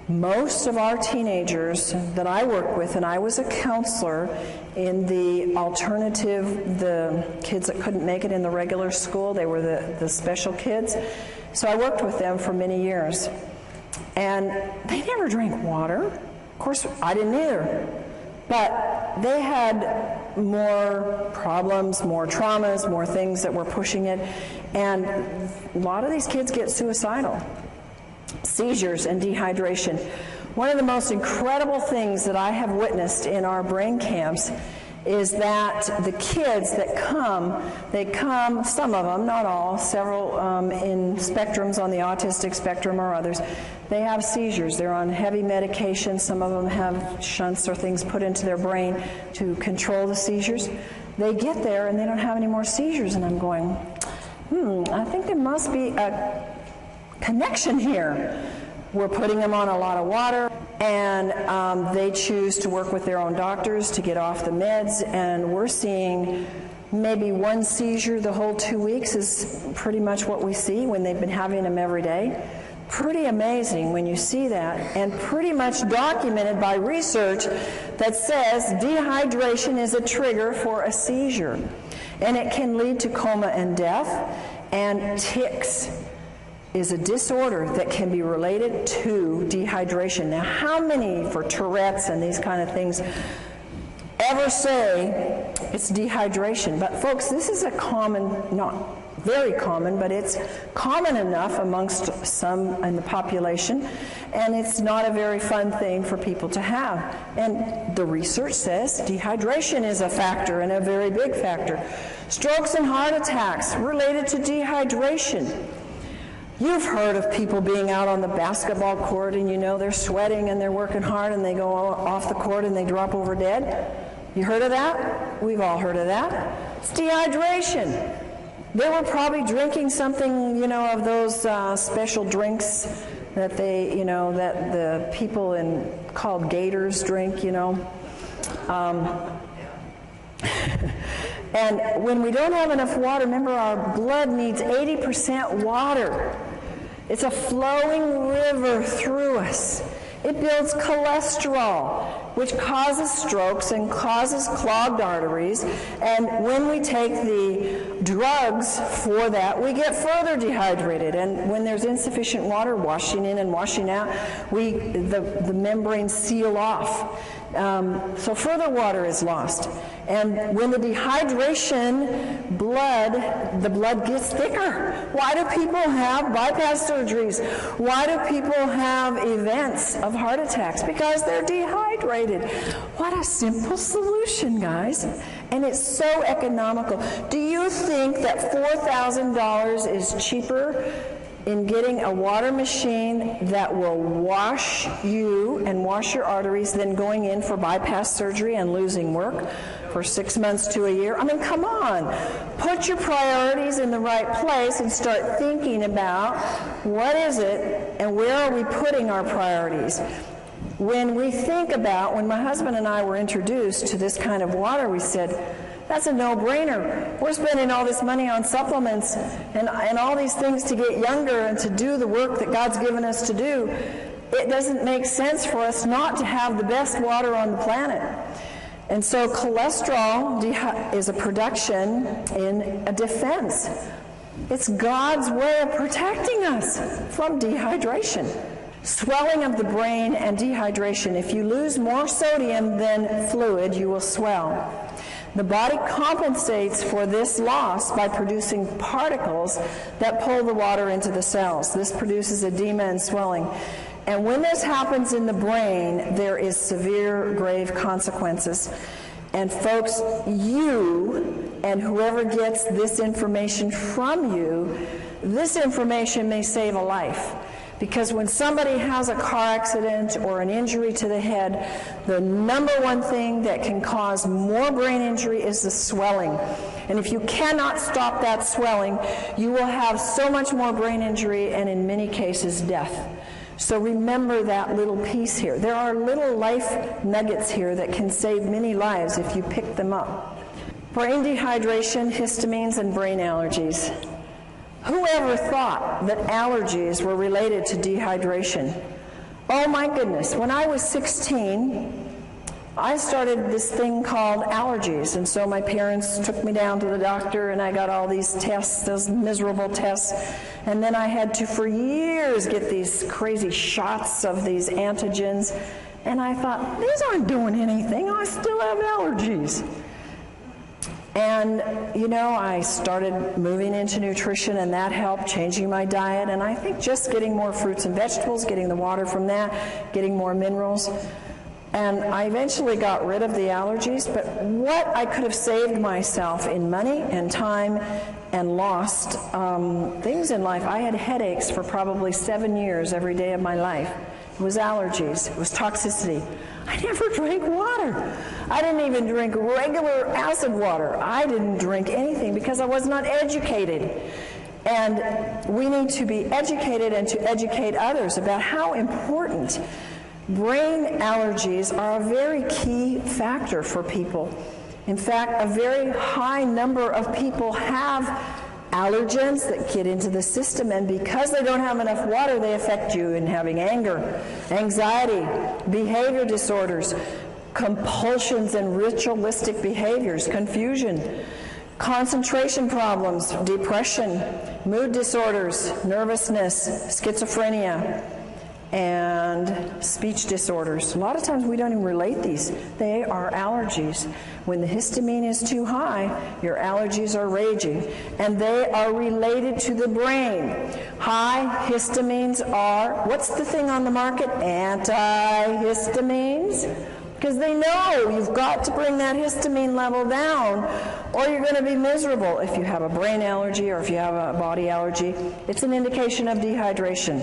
most of our teenagers that I work with, and I was a counselor in the alternative, the kids that couldn't make it in the regular school, they were the special kids. So I worked with them for many years. And they never drank water. Of course, I didn't either. But they had more problems, more traumas, more things that were pushing it. And a lot of these kids get suicidal. Seizures and dehydration. One of the most incredible things that I have witnessed in our brain camps is that the kids that come, some of them, not all, several in spectrums on the autistic spectrum or others, they have seizures. They're on heavy medication. Some of them have shunts or things put into their brain to control the seizures. They get there and they don't have any more seizures, and I'm going, I think there must be a connection here. We're putting them on a lot of water, and they choose to work with their own doctors to get off the meds, and we're seeing maybe one seizure the whole 2 weeks is pretty much what we see when they've been having them every day. Pretty amazing when you see that, and pretty much documented by research that says dehydration is a trigger for a seizure, and it can lead to coma and death. And tics is a disorder that can be related to dehydration. Now, how many for Tourette's and these kind of things ever say it's dehydration? But folks, this is a common, not very common, but it's common enough amongst some in the population, and it's not a very fun thing for people to have. And the research says dehydration is a factor, and a very big factor. Strokes and heart attacks related to dehydration. You've heard of people being out on the basketball court and you know they're sweating and they're working hard and they go off the court and they drop over dead. You heard of that? We've all heard of that. It's dehydration. They were probably drinking something, of those special drinks that that the people called gators drink, And when we don't have enough water, remember our blood needs 80% water. It's a flowing river through us. It builds cholesterol, which causes strokes and causes clogged arteries. And when we take the drugs for that, we get further dehydrated. And when there's insufficient water washing in and washing out, the membranes seal off. So further water is lost. And when the dehydration, the blood gets thicker. Why do people have bypass surgeries? Why do people have events of heart attacks? Because they're dehydrated. What a simple solution, guys. And it's so economical. Do you think that $4,000 is cheaper in getting a water machine that will wash you and wash your arteries than going in for bypass surgery and losing work for 6 months to a year? I mean, come on. Put your priorities in the right place and start thinking about what is it and where are we putting our priorities. When we think about, when my husband and I were introduced to this kind of water, we said, that's a no-brainer. We're spending all this money on supplements and all these things to get younger and to do the work that God's given us to do. It doesn't make sense for us not to have the best water on the planet. And so cholesterol is a production in a defense. It's God's way of protecting us from dehydration. Swelling of the brain and dehydration. If you lose more sodium than fluid, you will swell. The body compensates for this loss by producing particles that pull the water into the cells. This produces edema and swelling. And when this happens in the brain, there is severe, grave consequences. And folks, you and whoever gets this information from you, this information may save a life. Because when somebody has a car accident or an injury to the head, the number one thing that can cause more brain injury is the swelling. And if you cannot stop that swelling, you will have so much more brain injury and in many cases death. So remember that little piece here. There are little life nuggets here that can save many lives if you pick them up. Brain dehydration, histamines, and brain allergies. Whoever thought that allergies were related to dehydration? Oh my goodness, when I was 16, I started this thing called allergies, and so my parents took me down to the doctor and I got all these tests, those miserable tests, and then I had to for years get these crazy shots of these antigens, and I thought, these aren't doing anything, I still have allergies. And, you know, I started moving into nutrition, and that helped, changing my diet, and I think just getting more fruits and vegetables, getting the water from that, getting more minerals. And I eventually got rid of the allergies, but what I could have saved myself in money and time and lost things in life. I had headaches for probably 7 years every day of my life. It was allergies. It was toxicity. I never drank water. I didn't even drink regular acid water. I didn't drink anything because I was not educated. And we need to be educated and to educate others about how important brain allergies are a very key factor for people. In fact, a very high number of people have allergens that get into the system, and because they don't have enough water, they affect you in having anger, anxiety, behavior disorders, compulsions and ritualistic behaviors, confusion, concentration problems, depression, mood disorders, nervousness, schizophrenia, and speech disorders. A lot of times we don't even relate these. They are allergies. When the histamine is too high, your allergies are raging, and they are related to the brain. High histamines are, what's the thing on the market? Antihistamines. Because they know you've got to bring that histamine level down or you're going to be miserable. If you have a brain allergy or if you have a body allergy, it's an indication of dehydration.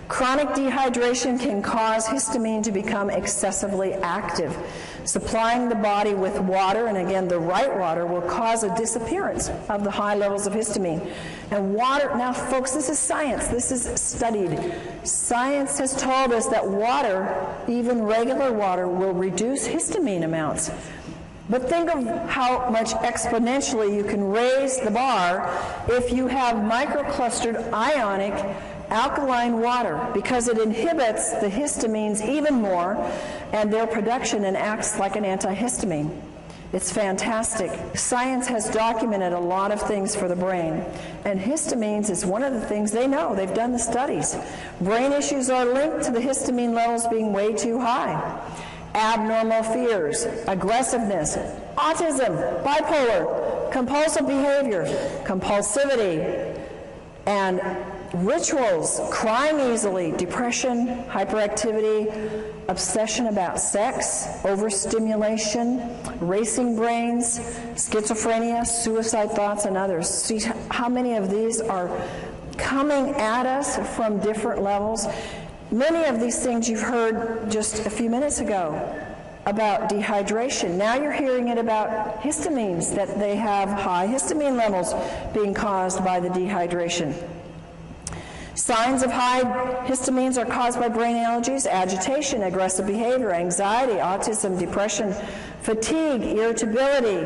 Chronic dehydration can cause histamine to become excessively active. Supplying the body with water, and again the right water, will cause a disappearance of the high levels of histamine. And water, now folks, this is science, this is studied. Science has told us that water, even regular water, will reduce histamine amounts. But think of how much exponentially you can raise the bar if you have microclustered ionic alkaline water, because it inhibits the histamines even more and their production and acts like an antihistamine. It's fantastic. Science has documented a lot of things for the brain, and histamines is one of the things they know. They've done the studies. Brain issues are linked to the histamine levels being way too high. Abnormal fears, aggressiveness, autism, bipolar, compulsive behavior, compulsivity, and rituals, crying easily, depression, hyperactivity, obsession about sex, overstimulation, racing brains, schizophrenia, suicide thoughts, and others. See how many of these are coming at us from different levels. Many of these things you've heard just a few minutes ago about dehydration. Now you're hearing it about histamines, that they have high histamine levels being caused by the dehydration. Signs of high histamines are caused by brain allergies: agitation, aggressive behavior, anxiety, autism, depression, fatigue, irritability,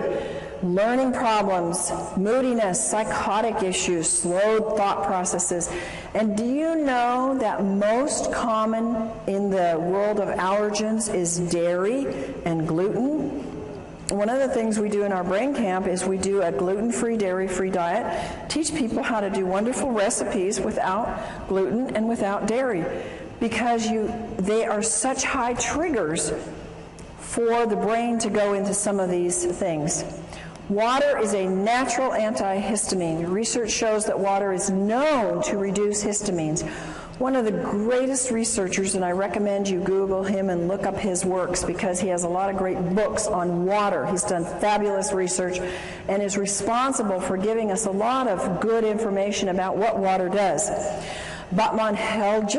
learning problems, moodiness, psychotic issues, slowed thought processes. And do you know that most common in the world of allergens is dairy and gluten? One of the things we do in our brain camp is we do a gluten-free, dairy-free diet, teach people how to do wonderful recipes without gluten and without dairy, because they are such high triggers for the brain to go into some of these things. Water is a natural antihistamine. Research shows that water is known to reduce histamines. One of the greatest researchers, and I recommend you Google him and look up his works because he has a lot of great books on water. He's done fabulous research and is responsible for giving us a lot of good information about what water does. Batman Helge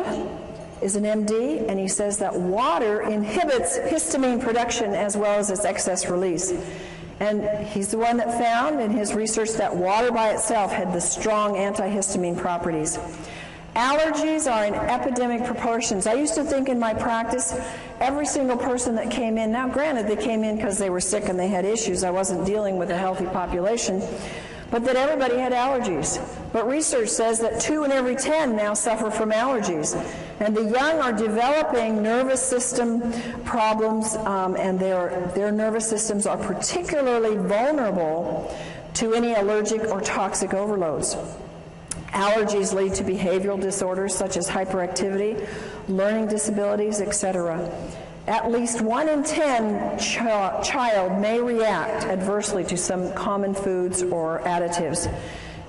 is an MD, and he says that water inhibits histamine production as well as its excess release. And he's the one that found in his research that water by itself had the strong antihistamine properties. Allergies are in epidemic proportions. I used to think in my practice, every single person that came in, now granted they came in because they were sick and they had issues, I wasn't dealing with a healthy population, but that everybody had allergies. But research says that 2 in every 10 now suffer from allergies. And the young are developing nervous system problems, and their nervous systems are particularly vulnerable to any allergic or toxic overloads. Allergies lead to behavioral disorders such as hyperactivity, learning disabilities, etc. At least 1 in 10 child may react adversely to some common foods or additives.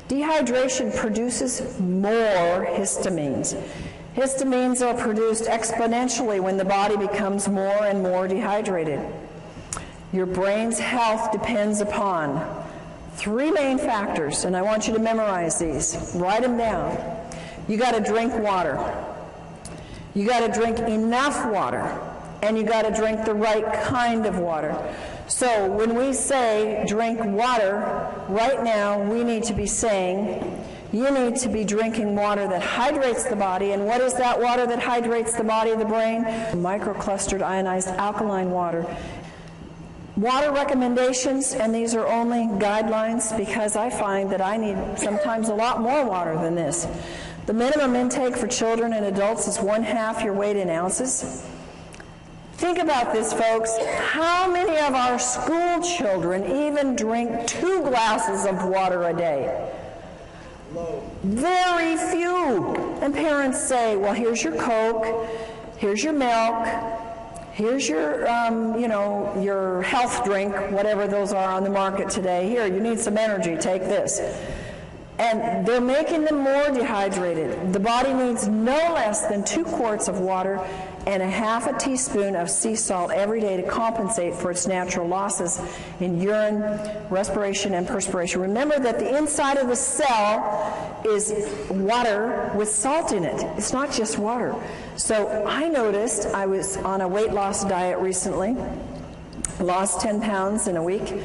Dehydration produces more histamines. Histamines are produced exponentially when the body becomes more and more dehydrated. Your brain's health depends upon 3 main factors, and I want you to memorize these. Write them down. You got to drink water. You got to drink enough water. And you got to drink the right kind of water. So when we say drink water, right now we need to be saying you need to be drinking water that hydrates the body. And what is that water that hydrates the body of the brain? Microclustered ionized alkaline water. Water recommendations, and these are only guidelines because I find that I need sometimes a lot more water than this. The minimum intake for children and adults is 1/2 your weight in ounces. Think about this, folks. How many of our school children even drink 2 glasses of water a day? Very few. And parents say, well, here's your Coke, here's your milk, here's your, your health drink, whatever those are on the market today. Here, you need some energy, take this. And they're making them more dehydrated. The body needs no less than 2 quarts of water and 1/2 teaspoon of sea salt every day to compensate for its natural losses in urine, respiration, and perspiration. Remember that the inside of the cell is water with salt in it. It's not just water. So I noticed, I was on a weight loss diet recently, lost 10 pounds in a week,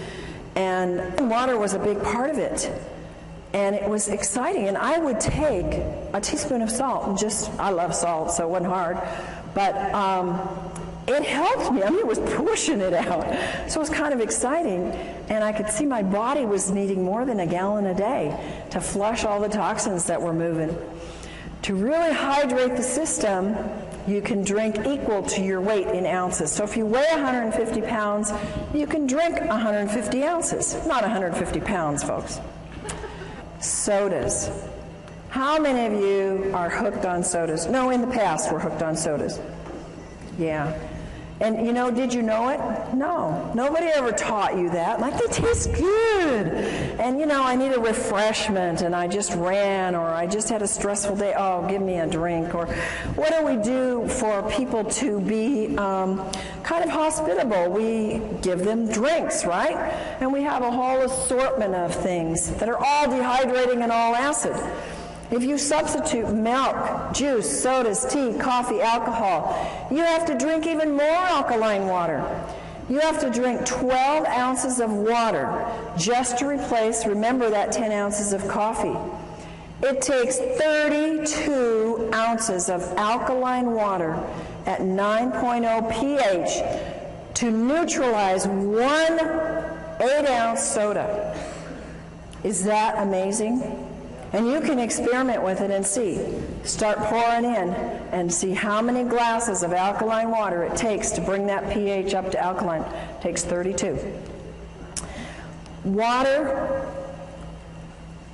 and water was a big part of it. And it was exciting, and I would take a teaspoon of salt, and I love salt, so it wasn't hard, but it helped me. I mean, it was pushing it out. So it was kind of exciting, and I could see my body was needing more than 1 gallon a day to flush all the toxins that were moving. To really hydrate the system, you can drink equal to your weight in ounces. So if you weigh 150 pounds, you can drink 150 ounces, not 150 pounds, folks. Sodas. How many of you are hooked on sodas? No, in the past we're hooked on sodas. Yeah. And did you know it? No. Nobody ever taught you that. Like, they taste good. And I need a refreshment, and I just ran, or I just had a stressful day. Oh, give me a drink. Or what do we do for people to be kind of hospitable? We give them drinks, right? And we have a whole assortment of things that are all dehydrating and all acid. If you substitute milk, juice, sodas, tea, coffee, alcohol, you have to drink even more alkaline water. You have to drink 12 ounces of water just to replace, remember that 10 ounces of coffee. It takes 32 ounces of alkaline water at 9.0 pH to neutralize 1 8-ounce soda. Is that amazing? And you can experiment with it and see. Start pouring in and see how many glasses of alkaline water it takes to bring that pH up to alkaline. It takes 32.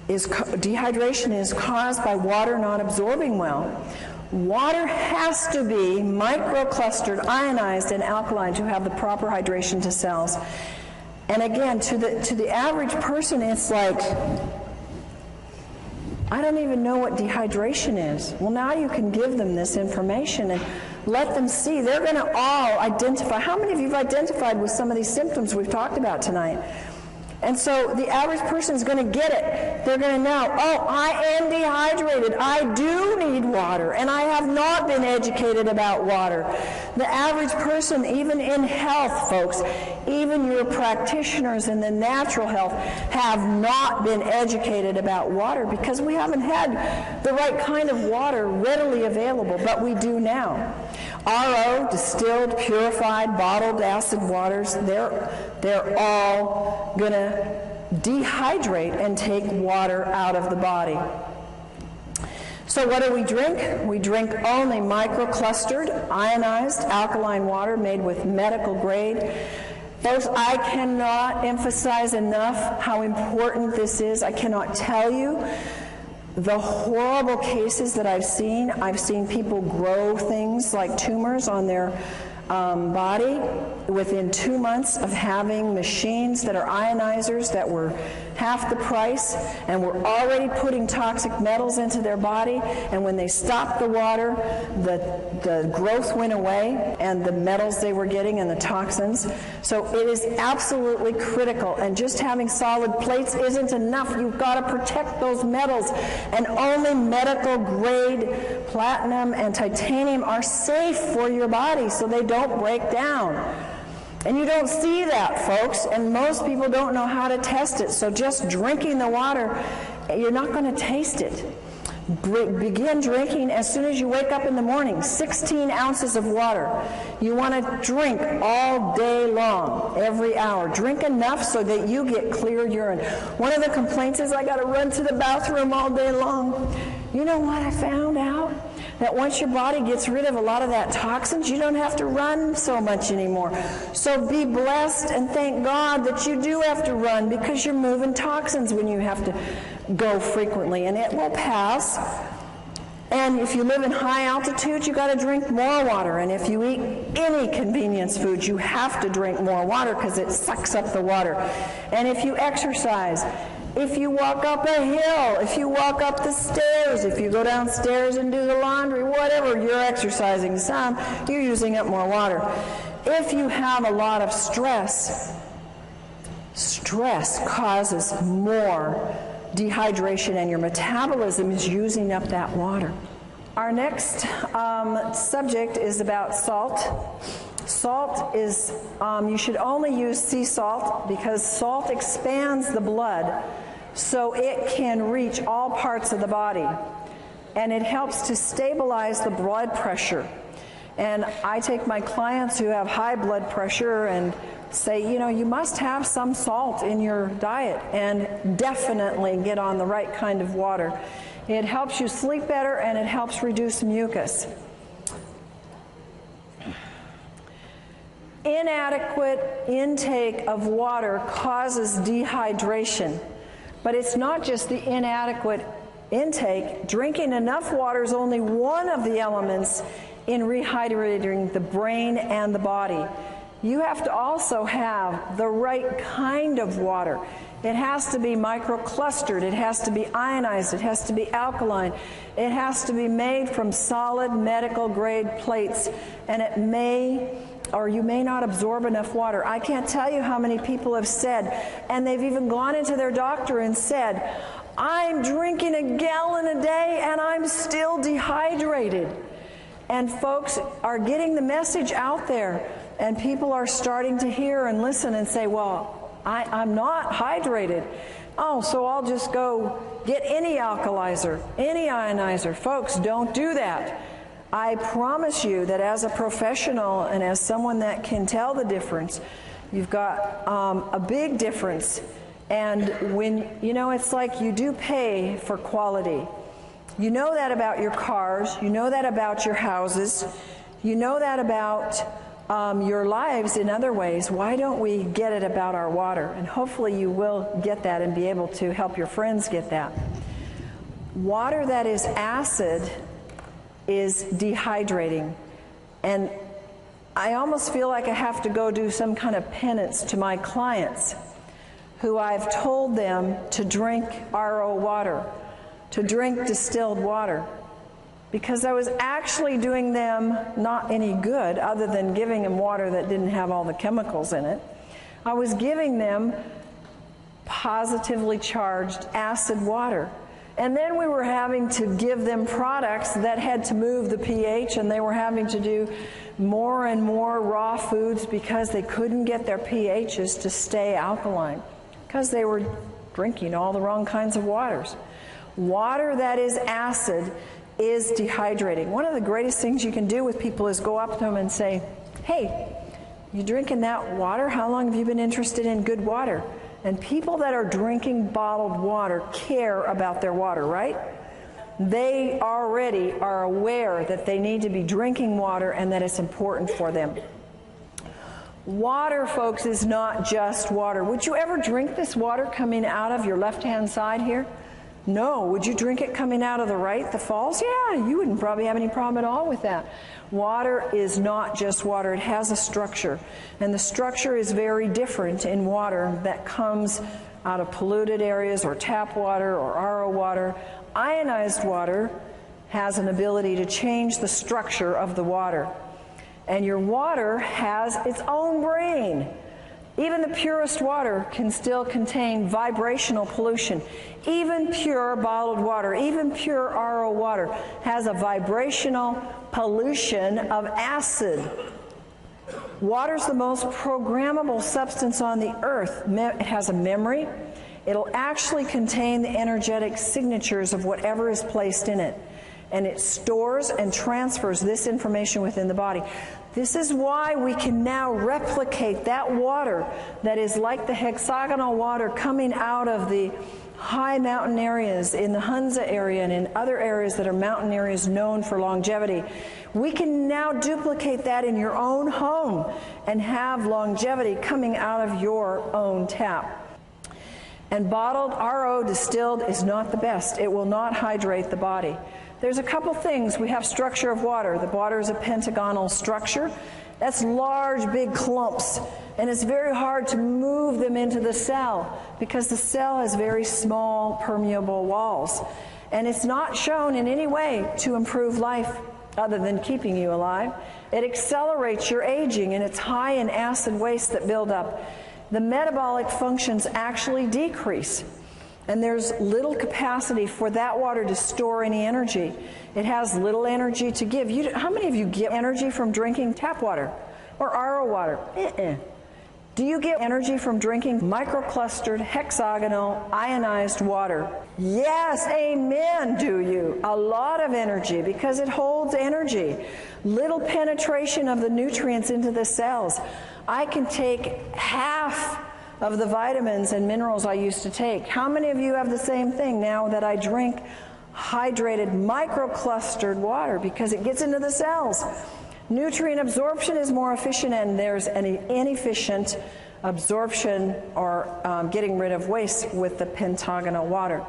Dehydration is caused by water not absorbing well. Water has to be microclustered, ionized, and alkaline to have the proper hydration to cells. And again, to the average person, it's like, I don't even know what dehydration is. Well, now you can give them this information and let them see. They're going to all identify. How many of you have identified with some of these symptoms we've talked about tonight? And so the average person is going to get it. They're going to know, oh, I am dehydrated. I do need water, and I have not been educated about water. The average person, even in health, folks, even your practitioners in the natural health, have not been educated about water because we haven't had the right kind of water readily available, but we do now. RO, distilled, purified, bottled acid waters, they're all going to dehydrate and take water out of the body. So what do we drink? We drink only microclustered, ionized, alkaline water made with medical grade. Folks, I cannot emphasize enough how important this is. I cannot tell you the horrible cases that I've seen. I've seen people grow things like tumors on their body within 2 months of having machines that are ionizers that were half the price and were already putting toxic metals into their body, and when they stopped the water, the growth went away and the metals they were getting and the toxins. So it is absolutely critical, and just having solid plates isn't enough. You've got to protect those metals, and only medical grade platinum and titanium are safe for your body so they don't break down. And you don't see that, folks, and most people don't know how to test it. So just drinking the water, you're not going to taste it. Begin drinking as soon as you wake up in the morning, 16 ounces of water. You want to drink all day long, every hour. Drink enough so that you get clear urine. One of the complaints is I got to run to the bathroom all day long. You know what I found out? That once your body gets rid of a lot of that toxins, you don't have to run so much anymore. So be blessed and thank God that you do have to run, because you're moving toxins when you have to go frequently, and it will pass. And if you live in high altitude, you got to drink more water. And if you eat any convenience food, you have to drink more water because it sucks up the water. And if you exercise, if you walk up a hill, if you walk up the stairs, if you go downstairs and do the laundry, whatever, you're exercising some, you're using up more water. If you have a lot of stress, stress causes more dehydration, and your metabolism is using up that water. Our next subject is about salt. Salt is, you should only use sea salt because salt expands the blood so it can reach all parts of the body, and it helps to stabilize the blood pressure. And I take my clients who have high blood pressure and say, you know, you must have some salt in your diet, and definitely get on the right kind of water. It helps you sleep better, and it helps reduce mucus. Inadequate intake of water causes dehydration, but it's not just the inadequate intake. Drinking enough water is only one of the elements in rehydrating the brain and the body. You have to also have the right kind of water. It has to be microclustered, it has to be ionized, it has to be alkaline, it has to be made from solid medical grade plates, and it may or you may not absorb enough water. I can't tell you how many people have said, and they've even gone into their doctor and said, I'm drinking a gallon a day and I'm still dehydrated. And folks are getting the message out there, and people are starting to hear and listen and say, well, I'm not hydrated. Oh, so I'll just go get any alkalizer, any ionizer. Folks, don't do that. I promise you that as a professional and as someone that can tell the difference, you've got a big difference. And when, you know, it's like you do pay for quality. You know that about your cars, you know that about your houses, you know that about your lives in other ways. Why don't we get it about our water? And hopefully you will get that and be able to help your friends get that. Water that is acid is dehydrating. And I almost feel like I have to go do some kind of penance to my clients who I've told them to drink RO water, to drink distilled water, because I was actually doing them not any good other than giving them water that didn't have all the chemicals in it. I was giving them positively charged acid water. And then we were having to give them products that had to move the pH, and they were having to do more and more raw foods because they couldn't get their pHs to stay alkaline because they were drinking all the wrong kinds of waters. Water that is acid is dehydrating. One of the greatest things you can do with people is go up to them and say, hey, you drinking that water? How long have you been interested in good water? And people that are drinking bottled water care about their water, right? They already are aware that they need to be drinking water and that it's important for them. Water, folks, is not just water. Would you ever drink this water coming out of your left-hand side here? No. Would you drink it coming out of the right, the falls? Yeah, you wouldn't probably have any problem at all with that. Water is not just water. It has a structure. And the structure is very different in water that comes out of polluted areas or tap water or RO water. Ionized water has an ability to change the structure of the water. And your water has its own brain. Even the purest water can still contain vibrational pollution. Even pure bottled water, even pure RO water has a vibrational pollution of acid. Water's the most programmable substance on the earth. It has a memory. It'll actually contain the energetic signatures of whatever is placed in it. And it stores and transfers this information within the body. This is why we can now replicate that water that is like the hexagonal water coming out of the high mountain areas in the Hunza area and in other areas that are mountain areas known for longevity. We can now duplicate that in your own home and have longevity coming out of your own tap. And bottled RO distilled is not the best. It will not hydrate the body. There's a couple things. We have structure of water. The water is a pentagonal structure. That's large, big clumps. And it's very hard to move them into the cell because the cell has very small, permeable walls. And it's not shown in any way to improve life other than keeping you alive. It accelerates your aging, and it's high in acid waste that build up. The metabolic functions actually decrease. And there's little capacity for that water to store any energy. It has little energy to give. How many of you get energy from drinking tap water or RO water? Do you get energy from drinking microclustered, hexagonal, ionized water? Yes, amen, do you? A lot of energy because it holds energy. Little penetration of the nutrients into the cells. I can take half of the vitamins and minerals I used to take. How many of you have the same thing now that I drink hydrated microclustered water because it gets into the cells? Nutrient absorption is more efficient, and there's an inefficient absorption or getting rid of waste with the pentagonal water.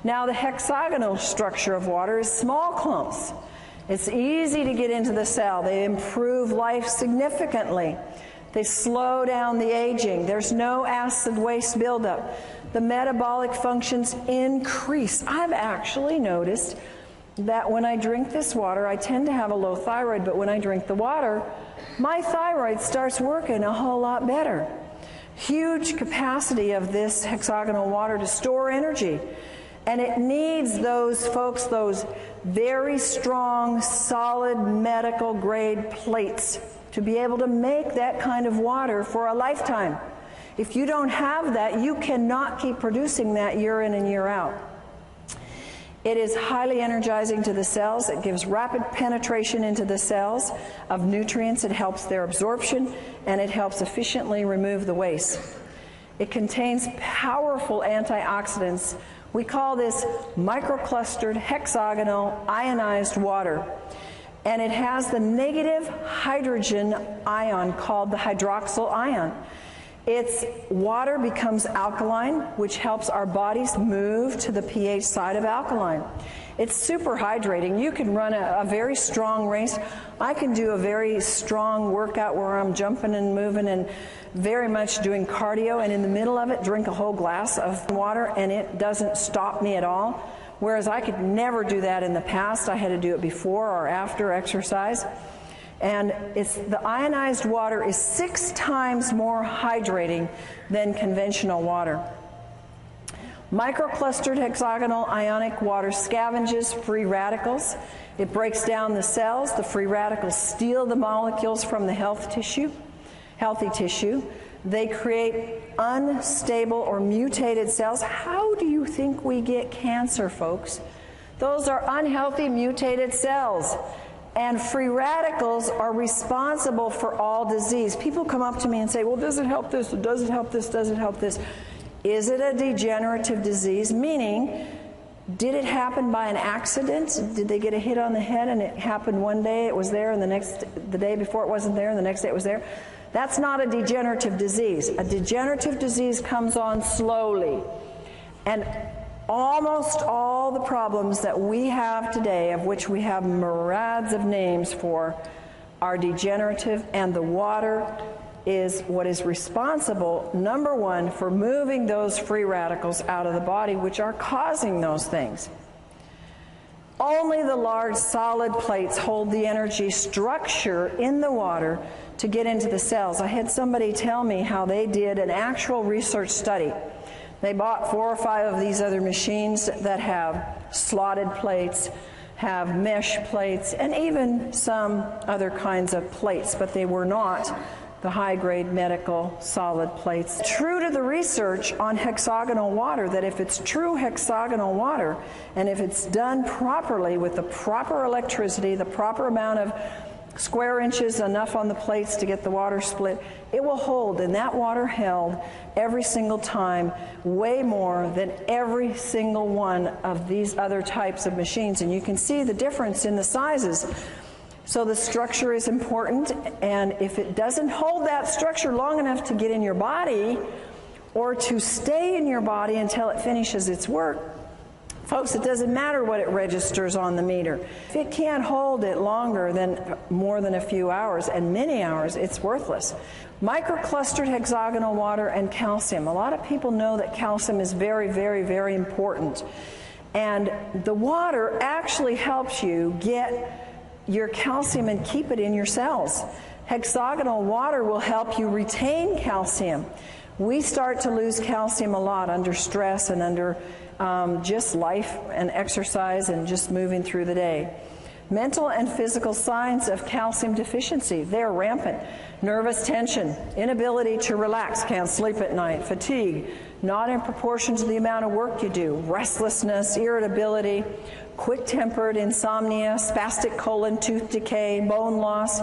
Now the hexagonal structure of water is small clumps. It's easy to get into the cell. They improve life significantly. They slow down the aging. There's no acid waste buildup. The metabolic functions increase. I've actually noticed that when I drink this water, I tend to have a low thyroid, but when I drink the water, my thyroid starts working a whole lot better. Huge capacity of this hexagonal water to store energy. And it needs those folks, those very strong, solid medical grade plates to be able to make that kind of water for a lifetime. If you don't have that, you cannot keep producing that year in and year out. It is highly energizing to the cells. It gives rapid penetration into the cells of nutrients. It helps their absorption, and it helps efficiently remove the waste. It contains powerful antioxidants. We call this microclustered, hexagonal, ionized water. And it has the negative hydrogen ion called the hydroxyl ion. Its water becomes alkaline, which helps our bodies move to the pH side of alkaline. It's super hydrating. You can run a very strong race. I can do a very strong workout where I'm jumping and moving and very much doing cardio, and in the middle of it drink a whole glass of water, and it doesn't stop me at all. Whereas I could never do that in the past. I had to do it before or after exercise. And the ionized water is 6 times more hydrating than conventional water. Microclustered hexagonal ionic water scavenges free radicals. It breaks down the cells. The free radicals steal the molecules from the healthy tissue. They create unstable or mutated cells. How do you think we get cancer, folks? Those are unhealthy, mutated cells. And free radicals are responsible for all disease. People come up to me and say, well, does it help this? Does it help this? Does it help this? Is it a degenerative disease? Meaning, did it happen by an accident? Did they get a hit on the head and it happened one day, it was there, and the day before it wasn't there, and the next day it was there? That's not a degenerative disease. A degenerative disease comes on slowly. And almost all the problems that we have today, of which we have myriads of names for, are degenerative, and the water is what is responsible, number one, for moving those free radicals out of the body, which are causing those things. Only the large solid plates hold the energy structure in the water to get into the cells. I had somebody tell me how they did an actual research study. They bought 4 or 5 of these other machines that have slotted plates, have mesh plates, and even some other kinds of plates, but they were not the high-grade medical solid plates. True to the research on hexagonal water, that if it's true hexagonal water, and if it's done properly with the proper electricity, the proper amount of square inches, enough on the plates to get the water split, it will hold, and that water held every single time way more than every single one of these other types of machines. And you can see the difference in the sizes. So the structure is important, and if it doesn't hold that structure long enough to get in your body or to stay in your body until it finishes its work, folks, it doesn't matter what it registers on the meter. If it can't hold it longer than more than a few hours, and many hours, it's worthless. Microclustered hexagonal water and calcium. A lot of people know that calcium is very, very, very important. And the water actually helps you get your calcium and keep it in your cells. Hexagonal water will help you retain calcium. We start to lose calcium a lot under stress and under just life and exercise and just moving through the day. Mental and physical signs of calcium deficiency, they're rampant. Nervous tension, inability to relax, can't sleep at night, fatigue, not in proportion to the amount of work you do, restlessness, irritability, quick-tempered, insomnia, spastic colon, tooth decay, bone loss,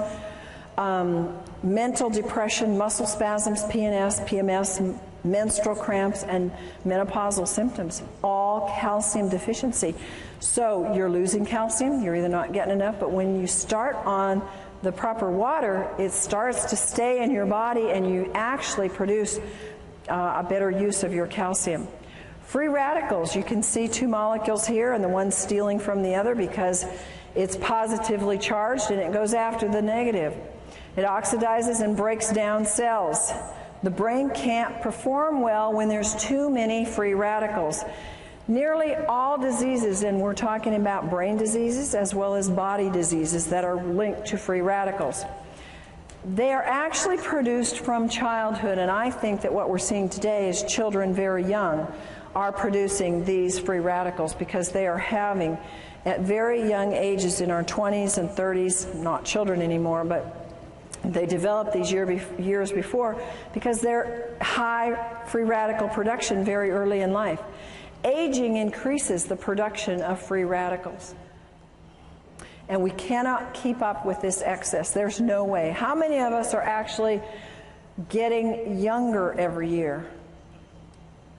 mental depression, muscle spasms, PNS, PMS, menstrual cramps, and menopausal symptoms, all calcium deficiency. So you're losing calcium, you're either not getting enough, but when you start on the proper water, it starts to stay in your body and you actually produce a better use of your calcium. Free radicals, you can see 2 molecules here and the one stealing from the other because it's positively charged and it goes after the negative. It oxidizes and breaks down cells. The brain can't perform well when there's too many free radicals. Nearly all diseases, and we're talking about brain diseases as well as body diseases that are linked to free radicals, they are actually produced from childhood, and I think that what we're seeing today is children very young are producing these free radicals because they are having, at very young ages in our 20s and 30s, not children anymore, but they developed these years before because they're high free radical production very early in life. Aging increases the production of free radicals. And we cannot keep up with this excess. There's no way. How many of us are actually getting younger every year?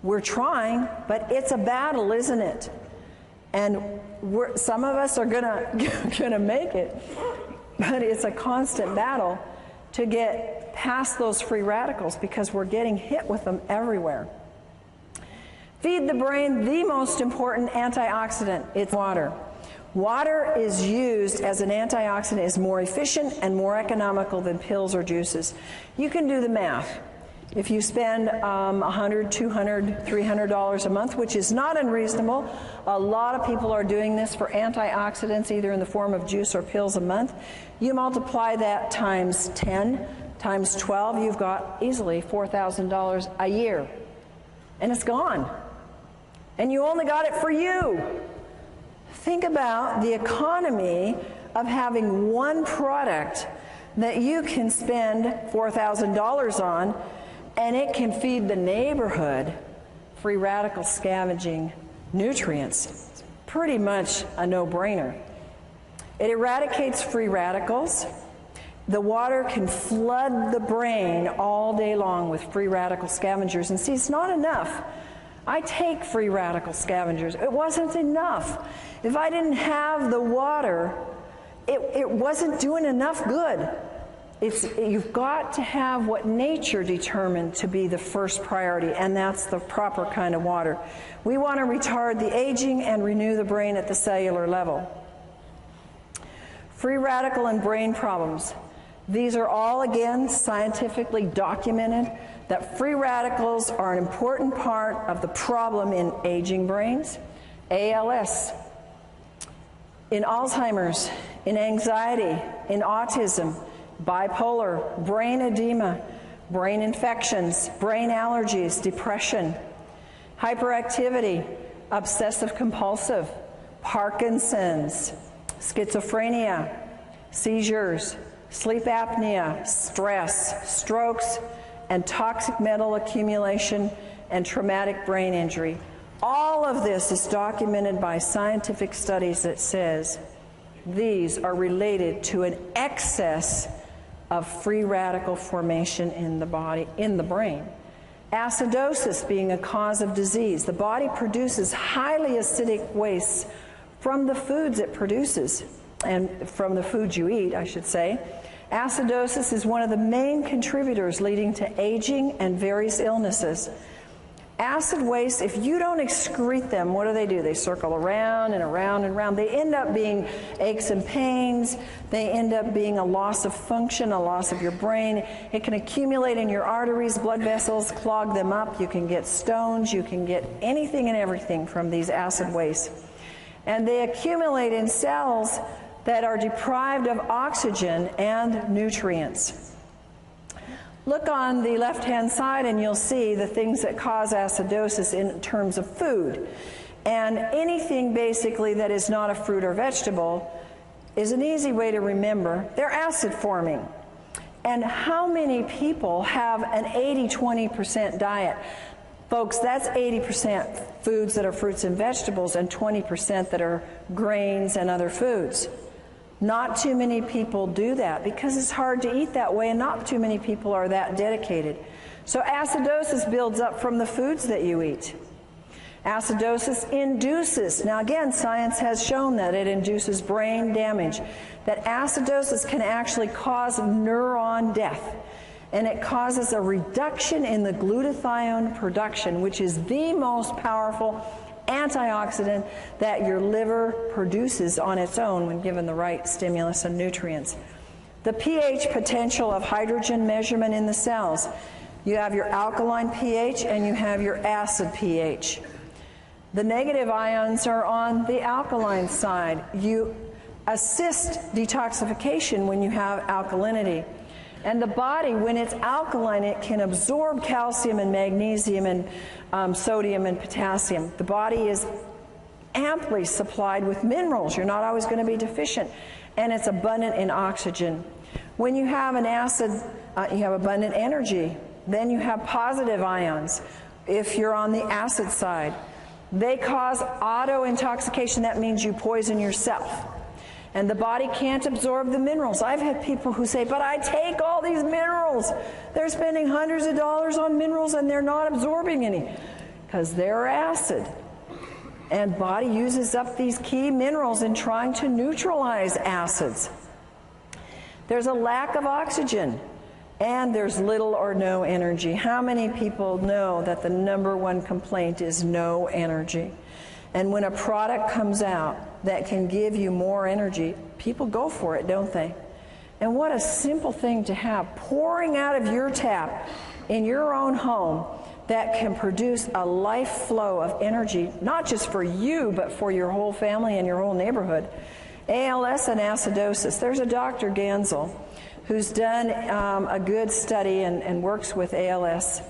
We're trying, but it's a battle, isn't it? And some of us are gonna make it, but it's a constant battle to get past those free radicals because we're getting hit with them everywhere. Feed the brain the most important antioxidant. It's water. Water is used as an antioxidant, is more efficient and more economical than pills or juices. You can do the math. If you spend $100, $200, $300 a month, which is not unreasonable, a lot of people are doing this for antioxidants either in the form of juice or pills a month. You multiply that times 10, times 12, you've got easily $4,000 a year. And it's gone. And you only got it for you. Think about the economy of having one product that you can spend $4,000 on, and it can feed the neighborhood free radical scavenging nutrients. It's pretty much a no-brainer. It eradicates free radicals. The water can flood the brain all day long with free radical scavengers. And see, it's not enough. I take free radical scavengers. It wasn't enough. If I didn't have the water, it wasn't doing enough good. You've got to have what nature determined to be the first priority, and that's the proper kind of water. We want to retard the aging and renew the brain at the cellular level. Free radical and brain problems. These are all, again, scientifically documented that free radicals are an important part of the problem in aging brains, ALS, in Alzheimer's, in anxiety, in autism, bipolar, brain edema, brain infections, brain allergies, depression, hyperactivity, obsessive compulsive, Parkinson's, schizophrenia, seizures, sleep apnea, stress, strokes, and toxic metal accumulation and traumatic brain injury. All of this is documented by scientific studies that says these are related to an excess of free radical formation in the body, in the brain. Acidosis being a cause of disease. The body produces highly acidic wastes from the foods it produces, and from the foods you eat, I should say. Acidosis is one of the main contributors leading to aging and various illnesses. Acid wastes, if you don't excrete them, what do? They circle around and around and around. They end up being aches and pains. They end up being a loss of function, a loss of your brain. It can accumulate in your arteries, blood vessels, clog them up. You can get stones. You can get anything and everything from these acid wastes. And they accumulate in cells that are deprived of oxygen and nutrients. Look on the left-hand side and you'll see the things that cause acidosis in terms of food. And anything basically that is not a fruit or vegetable is an easy way to remember. They're acid forming. And how many people have an 80-20% diet? Folks, that's 80% foods that are fruits and vegetables and 20% that are grains and other foods. Not too many people do that because it's hard to eat that way, and not too many people are that dedicated. So acidosis builds up from the foods that you eat. Acidosis induces, now again, science has shown that it induces brain damage, that acidosis can actually cause neuron death, and it causes a reduction in the glutathione production, which is the most powerful antioxidant that your liver produces on its own when given the right stimulus and nutrients. The pH potential of hydrogen measurement in the cells. You have your alkaline pH and you have your acid pH. The negative ions are on the alkaline side. You assist detoxification when you have alkalinity. And the body, when it's alkaline, it can absorb calcium and magnesium and sodium and potassium. The body is amply supplied with minerals. You're not always going to be deficient. And it's abundant in oxygen. When you have an acid, you have abundant energy. Then you have positive ions if you're on the acid side. They cause auto-intoxication. That means you poison yourself. And the body can't absorb the minerals. I've had people who say, but I take all these minerals. They're spending hundreds of dollars on minerals and they're not absorbing any because they're acid. And body uses up these key minerals in trying to neutralize acids. There's a lack of oxygen and there's little or no energy. How many people know that the #1 complaint is no energy? And when a product comes out that can give you more energy, people go for it, don't they? And what a simple thing to have, pouring out of your tap in your own home that can produce a life flow of energy, not just for you, but for your whole family and your whole neighborhood. ALS and acidosis. There's a Dr. Gansel who's done a good study and works with ALS.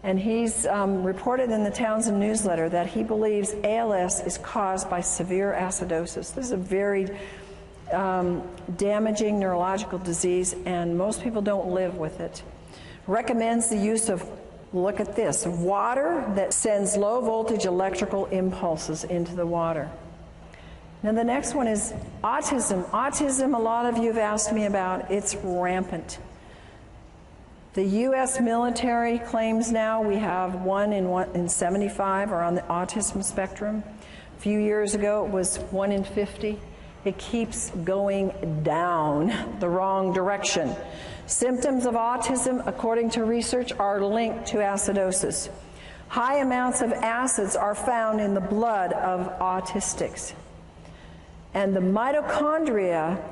And he's reported in the Townsend newsletter that he believes ALS is caused by severe acidosis. This is a very damaging neurological disease, and most people don't live with it. Recommends the use of, look at this, water that sends low voltage electrical impulses into the water. Now the next one is autism. Autism, a lot of you have asked me about. It's rampant. The U.S. military claims now we have 1 in 75 are on the autism spectrum. A few years ago it was 1 in 50. It keeps going down the wrong direction. Symptoms of autism, according to research, are linked to acidosis. High amounts of acids are found in the blood of autistics. And the mitochondria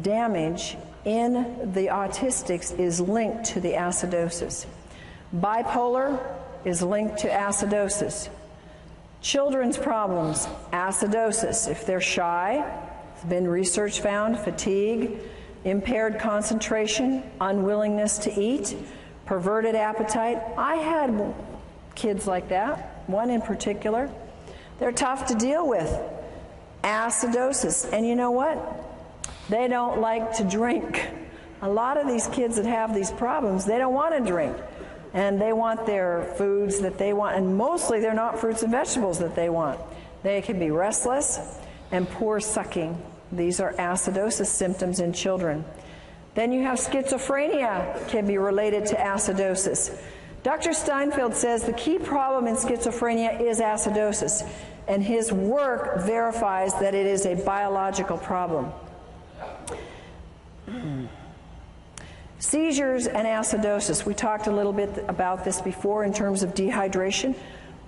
damage in the autistics is linked to the acidosis. Bipolar is linked to acidosis. Children's problems, acidosis. If they're shy, there's been research found, fatigue, impaired concentration, unwillingness to eat, perverted appetite. I had kids like that, one in particular. They're tough to deal with. Acidosis. And you know what? They don't like to drink. A lot of these kids that have these problems, they don't want to drink. And they want their foods that they want, and mostly they're not fruits and vegetables that they want. They can be restless and poor sucking. These are acidosis symptoms in children. Then you have schizophrenia, can be related to acidosis. Dr. Steinfeld says the key problem in schizophrenia is acidosis, and his work verifies that it is a biological problem. Seizures and acidosis. We talked a little bit about this before in terms of dehydration,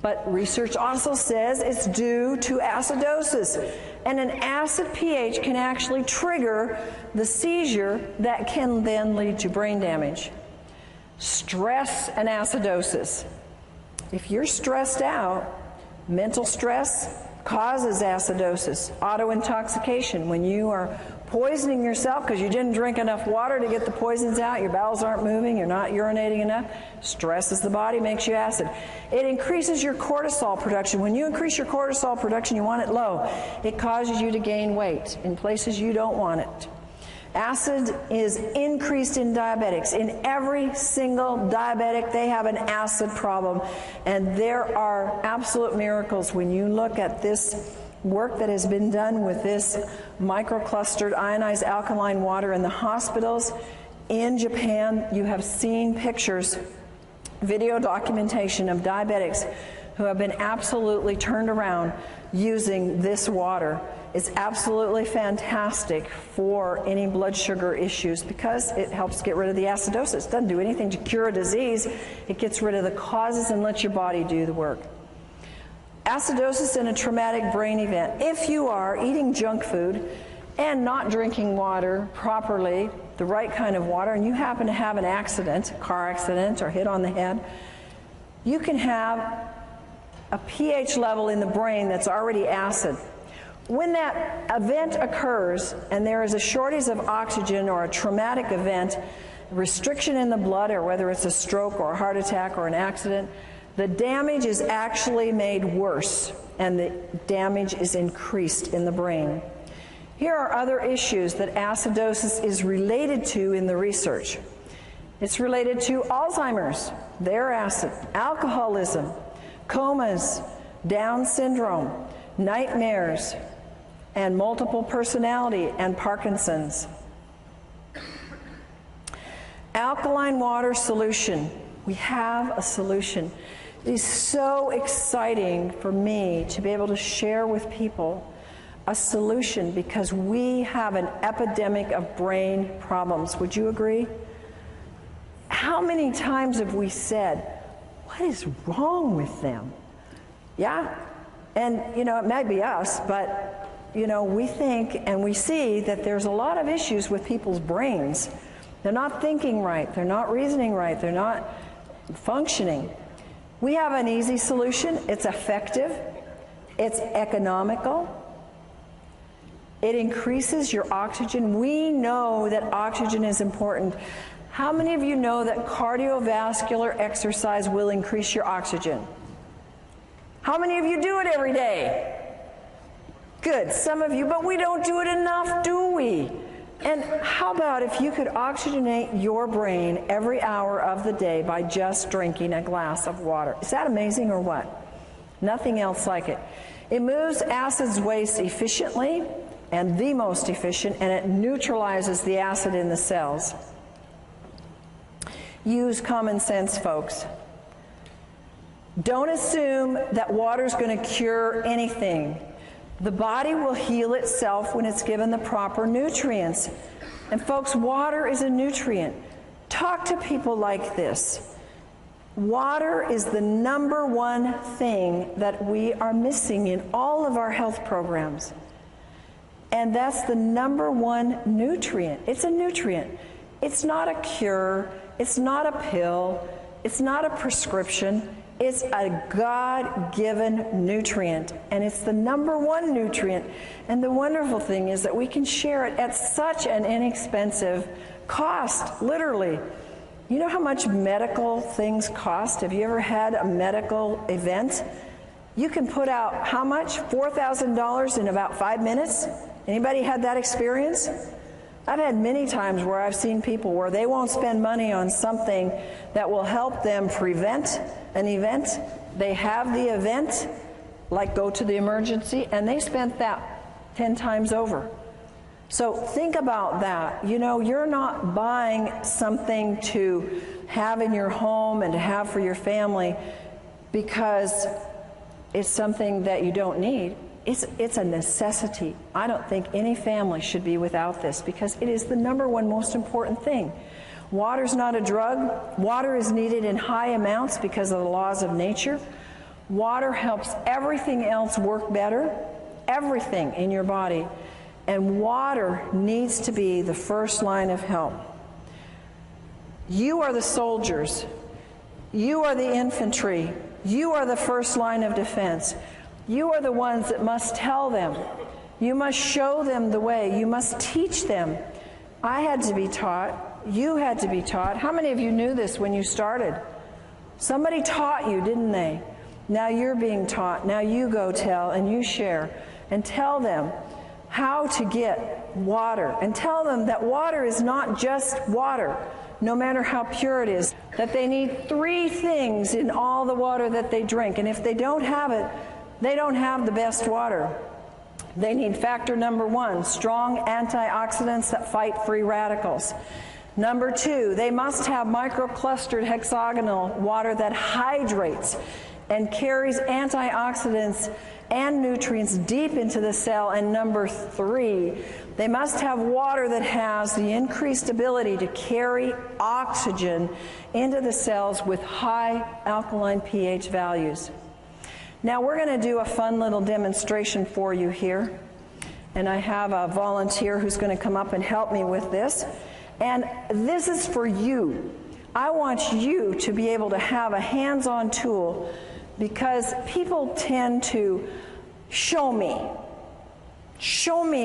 but research also says it's due to acidosis. And an acid pH can actually trigger the seizure that can then lead to brain damage. Stress and acidosis. If you're stressed out, mental stress causes acidosis. Autointoxication, when you are poisoning yourself because you didn't drink enough water to get the poisons out, your bowels aren't moving, you're not urinating enough, stresses the body, makes you acid. It increases your cortisol production. When you increase your cortisol production, you want it low. It causes you to gain weight in places you don't want it. Acid is increased in diabetics. In every single diabetic, they have an acid problem. And there are absolute miracles when you look at this work that has been done with this microclustered ionized alkaline water in the hospitals. In Japan, you have seen pictures, video documentation of diabetics who have been absolutely turned around using this water. It's absolutely fantastic for any blood sugar issues because it helps get rid of the acidosis. It doesn't do anything to cure a disease. It gets rid of the causes and lets your body do the work. Acidosis in a traumatic brain event. If you are eating junk food and not drinking water properly, the right kind of water, and you happen to have an accident, a car accident or hit on the head, you can have a pH level in the brain that's already acid. When that event occurs and there is a shortage of oxygen or a traumatic event, restriction in the blood, or whether it's a stroke or a heart attack or an accident, the damage is actually made worse and the damage is increased in the brain. Here are other issues that acidosis is related to in the research. It's related to Alzheimer's, their acid, alcoholism, comas, Down syndrome, nightmares, and multiple personality and Parkinson's. Alkaline water solution. We have a solution. It is so exciting for me to be able to share with people a solution because we have an epidemic of brain problems. Would you agree? How many times have we said, what is wrong with them? Yeah? And, you know, it might be us, but, you know, we think and we see that there's a lot of issues with people's brains. They're not thinking right. They're not reasoning right. They're not functioning. We have an easy solution. It's effective. It's economical. It increases your oxygen. We know that oxygen is important. How many of you know that cardiovascular exercise will increase your oxygen? How many of you do it every day? Good, some of you, but we don't do it enough, do we? And how about if you could oxygenate your brain every hour of the day by just drinking a glass of water? Is that amazing or what? Nothing else like it. It moves acids waste efficiently, and the most efficient, and it neutralizes the acid in the cells. Use common sense, folks. Don't assume that water is going to cure anything. The body will heal itself when it's given the proper nutrients. And folks, water is a nutrient. Talk to people like this. Water is the number one thing that we are missing in all of our health programs. And that's the number one nutrient. It's a nutrient. It's not a cure. It's not a pill. It's not a prescription. It's a God-given nutrient, and it's the number one nutrient. And the wonderful thing is that we can share it at such an inexpensive cost, literally. You know how much medical things cost? Have you ever had a medical event? You can put out how much? $4,000 in about 5 minutes? Anybody had that experience? I've had many times where I've seen people where they won't spend money on something that will help them prevent an event. They have the event, like go to the emergency, and they spent that 10 times over. So think about that. You know, you're not buying something to have in your home and to have for your family because it's something that you don't need. It's a necessity. I don't think any family should be without this because it is the number one most important thing. Water's not a drug. Water is needed in high amounts because of the laws of nature. Water helps everything else work better, everything in your body. And water needs to be the first line of help. You are the soldiers. You are the infantry. You are the first line of defense. You are the ones that must tell them. You must show them the way. You must teach them. I had to be taught. You had to be taught. How many of you knew this when you started? Somebody taught you, didn't they? Now you're being taught. Now you go tell and you share and tell them how to get water. And tell them that water is not just water, no matter how pure it is. That they need 3 things in all the water that they drink. And if they don't have it, they don't have the best water. They need factor number 1, strong antioxidants that fight free radicals. Number 2, they must have microclustered hexagonal water that hydrates and carries antioxidants and nutrients deep into the cell. And number 3, they must have water that has the increased ability to carry oxygen into the cells with high alkaline pH values. Now we're going to do a fun little demonstration for you here. And I have a volunteer who's going to come up and help me with this. And this is for you. I want you to be able to have a hands-on tool because people tend to show me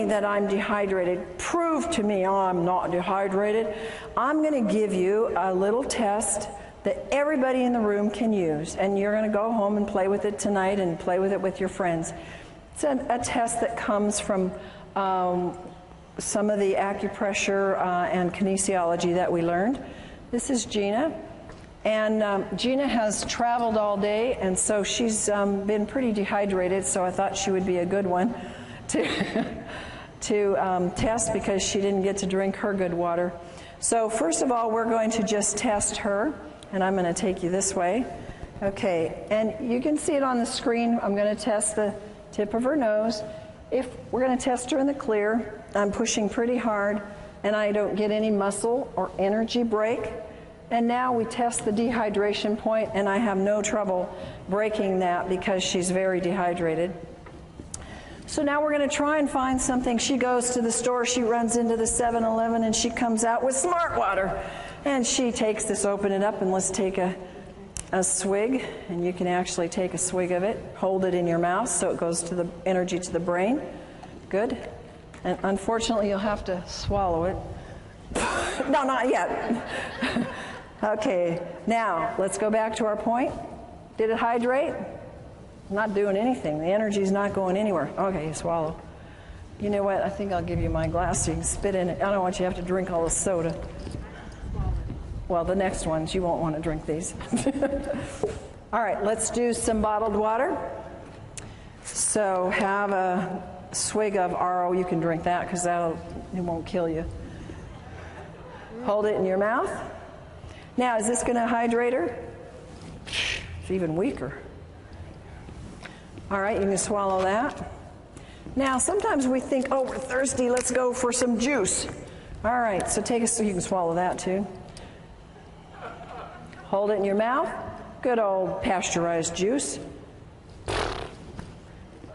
that I'm dehydrated. Prove to me I'm not dehydrated. I'm going to give you a little test that everybody in the room can use, and you're going to go home and play with it tonight and play with it with your friends. It's a test that comes from some of the acupressure and kinesiology that we learned. This is Gina, and Gina has traveled all day, and so she's been pretty dehydrated, so I thought she would be a good one to test because she didn't get to drink her good water. So first of all, we're going to just test her. And I'm going to take you this way. Okay, and you can see it on the screen. I'm going to test the tip of her nose. If we're going to test her in the clear, I'm pushing pretty hard, and I don't get any muscle or energy break. And now we test the dehydration point, and I have no trouble breaking that because she's very dehydrated. So now we're going to try and find something. She goes to the store, she runs into the 7-Eleven, and she comes out with Smart Water. And she takes this, open it up, and let's take a swig. And you can actually take a swig of it, hold it in your mouth so it goes to the energy to the brain. Good. And unfortunately, you'll have to swallow it. No, not yet. Okay, now let's go back to our point. Did it hydrate? Not doing anything. The energy's not going anywhere. Okay, you swallow. You know what? I think I'll give you my glass so you can spit in it. I don't want you to have to drink all the soda. Well, the next ones, you won't want to drink these. All right, let's do some bottled water. So have a swig of RO. You can drink that because it won't kill you. Hold it in your mouth. Now, is this going to hydrate her? It's even weaker. All right, you can swallow that. Now, sometimes we think, oh, we're thirsty, let's go for some juice. All right, so you can swallow that too. Hold it in your mouth. Good old pasteurized juice.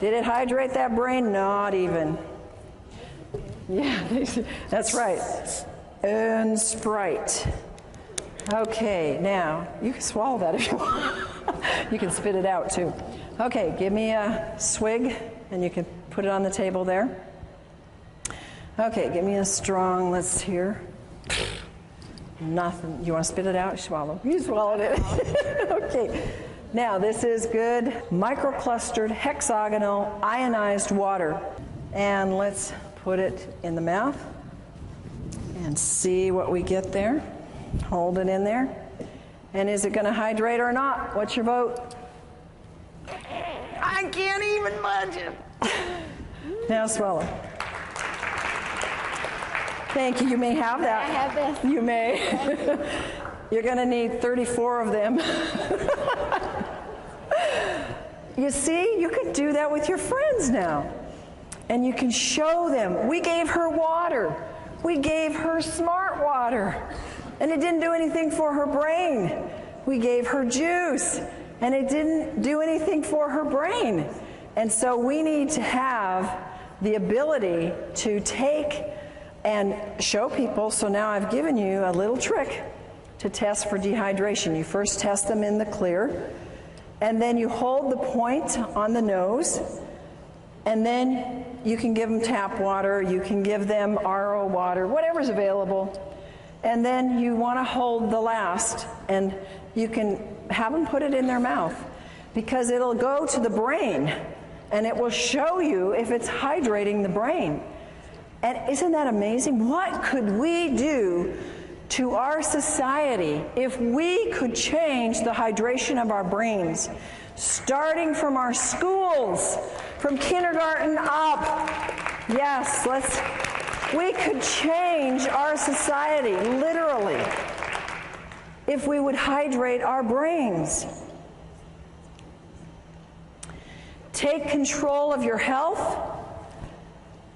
Did it hydrate that brain? Not even. Yeah, that's right. And Sprite. Okay, now, you can swallow that if you want. You can spit it out too. Okay, give me a swig, and you can put it on the table there. Okay, give me a strong, let's hear. Nothing. You want to spit it out? Swallow. You swallowed it. Okay. Now, this is good microclustered hexagonal ionized water. And let's put it in the mouth and see what we get there. Hold it in there. And is it going to hydrate or not? What's your vote? I can't even budge it. Now swallow. Thank you. You may have that. I have this. You may. You're going to need 34 of them. You see, you could do that with your friends now. And you can show them. We gave her water. We gave her smart water. And it didn't do anything for her brain. We gave her juice. And it didn't do anything for her brain. And so we need to have the ability to take and show people. So now I've given you a little trick to test for dehydration. You first test them in the clear, and then you hold the point on the nose, and then you can give them tap water, you can give them RO water, whatever's available, and then you want to hold the last, and you can have them put it in their mouth, because it'll go to the brain, and it will show you if it's hydrating the brain. And isn't that amazing? What could we do to our society if we could change the hydration of our brains, starting from our schools, from kindergarten up? Yes, we could change our society, literally, if we would hydrate our brains. Take control of your health.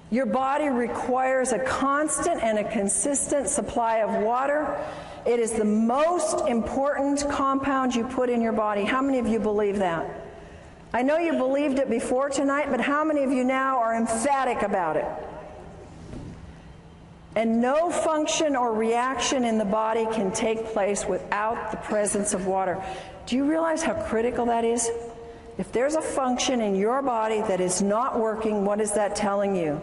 Your body requires a constant and a consistent supply of water. It is the most important compound you put in your body. How many of you believe that? I know you believed it before tonight, but how many of you now are emphatic about it? And no function or reaction in the body can take place without the presence of water. Do you realize how critical that is? If there's a function in your body that is not working, what is that telling you?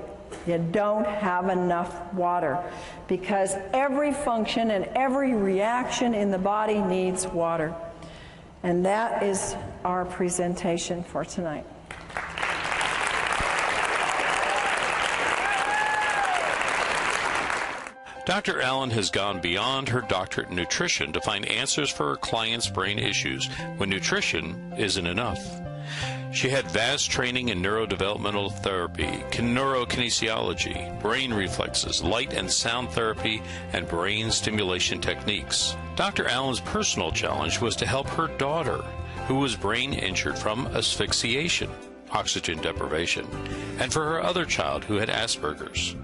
You don't have enough water, because every function and every reaction in the body needs water. And that is our presentation for tonight. Dr. Allen has gone beyond her doctorate in nutrition to find answers for her clients' brain issues when nutrition isn't enough. She had vast training in neurodevelopmental therapy, neurokinesiology, brain reflexes, light and sound therapy, and brain stimulation techniques. Dr. Allen's personal challenge was to help her daughter, who was brain injured from asphyxiation, oxygen deprivation, and for her other child who had Asperger's.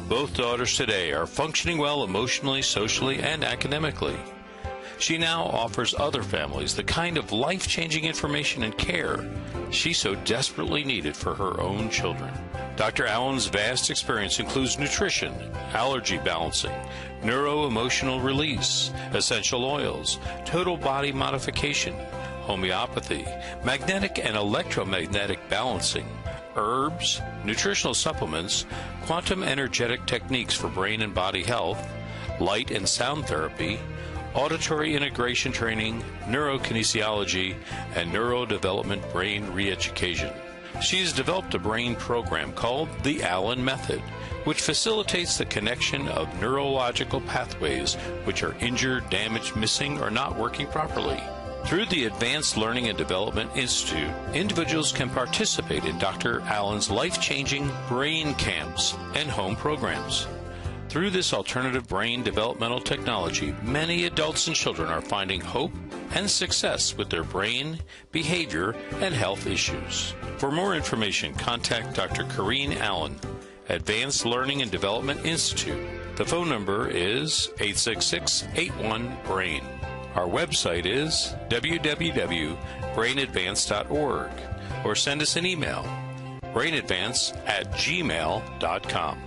Both daughters today are functioning well emotionally, socially, and academically. She now offers other families the kind of life-changing information and care she so desperately needed for her own children. Dr. Allen's vast experience includes nutrition, allergy balancing, neuro-emotional release, essential oils, total body modification, homeopathy, magnetic and electromagnetic balancing, herbs, nutritional supplements, quantum energetic techniques for brain and body health, light and sound therapy, auditory integration training, neurokinesiology, and neurodevelopment brain re-education. She has developed a brain program called the Allen Method, which facilitates the connection of neurological pathways which are injured, damaged, missing, or not working properly. Through the Advanced Learning and Development Institute, individuals can participate in Dr. Allen's life-changing brain camps and home programs. Through this alternative brain developmental technology, many adults and children are finding hope and success with their brain, behavior, and health issues. For more information, contact Dr. Corinne Allen, Advanced Learning and Development Institute. The phone number is 866-81-BRAIN. Our website is www.brainadvance.org, or send us an email, brainadvance@gmail.com.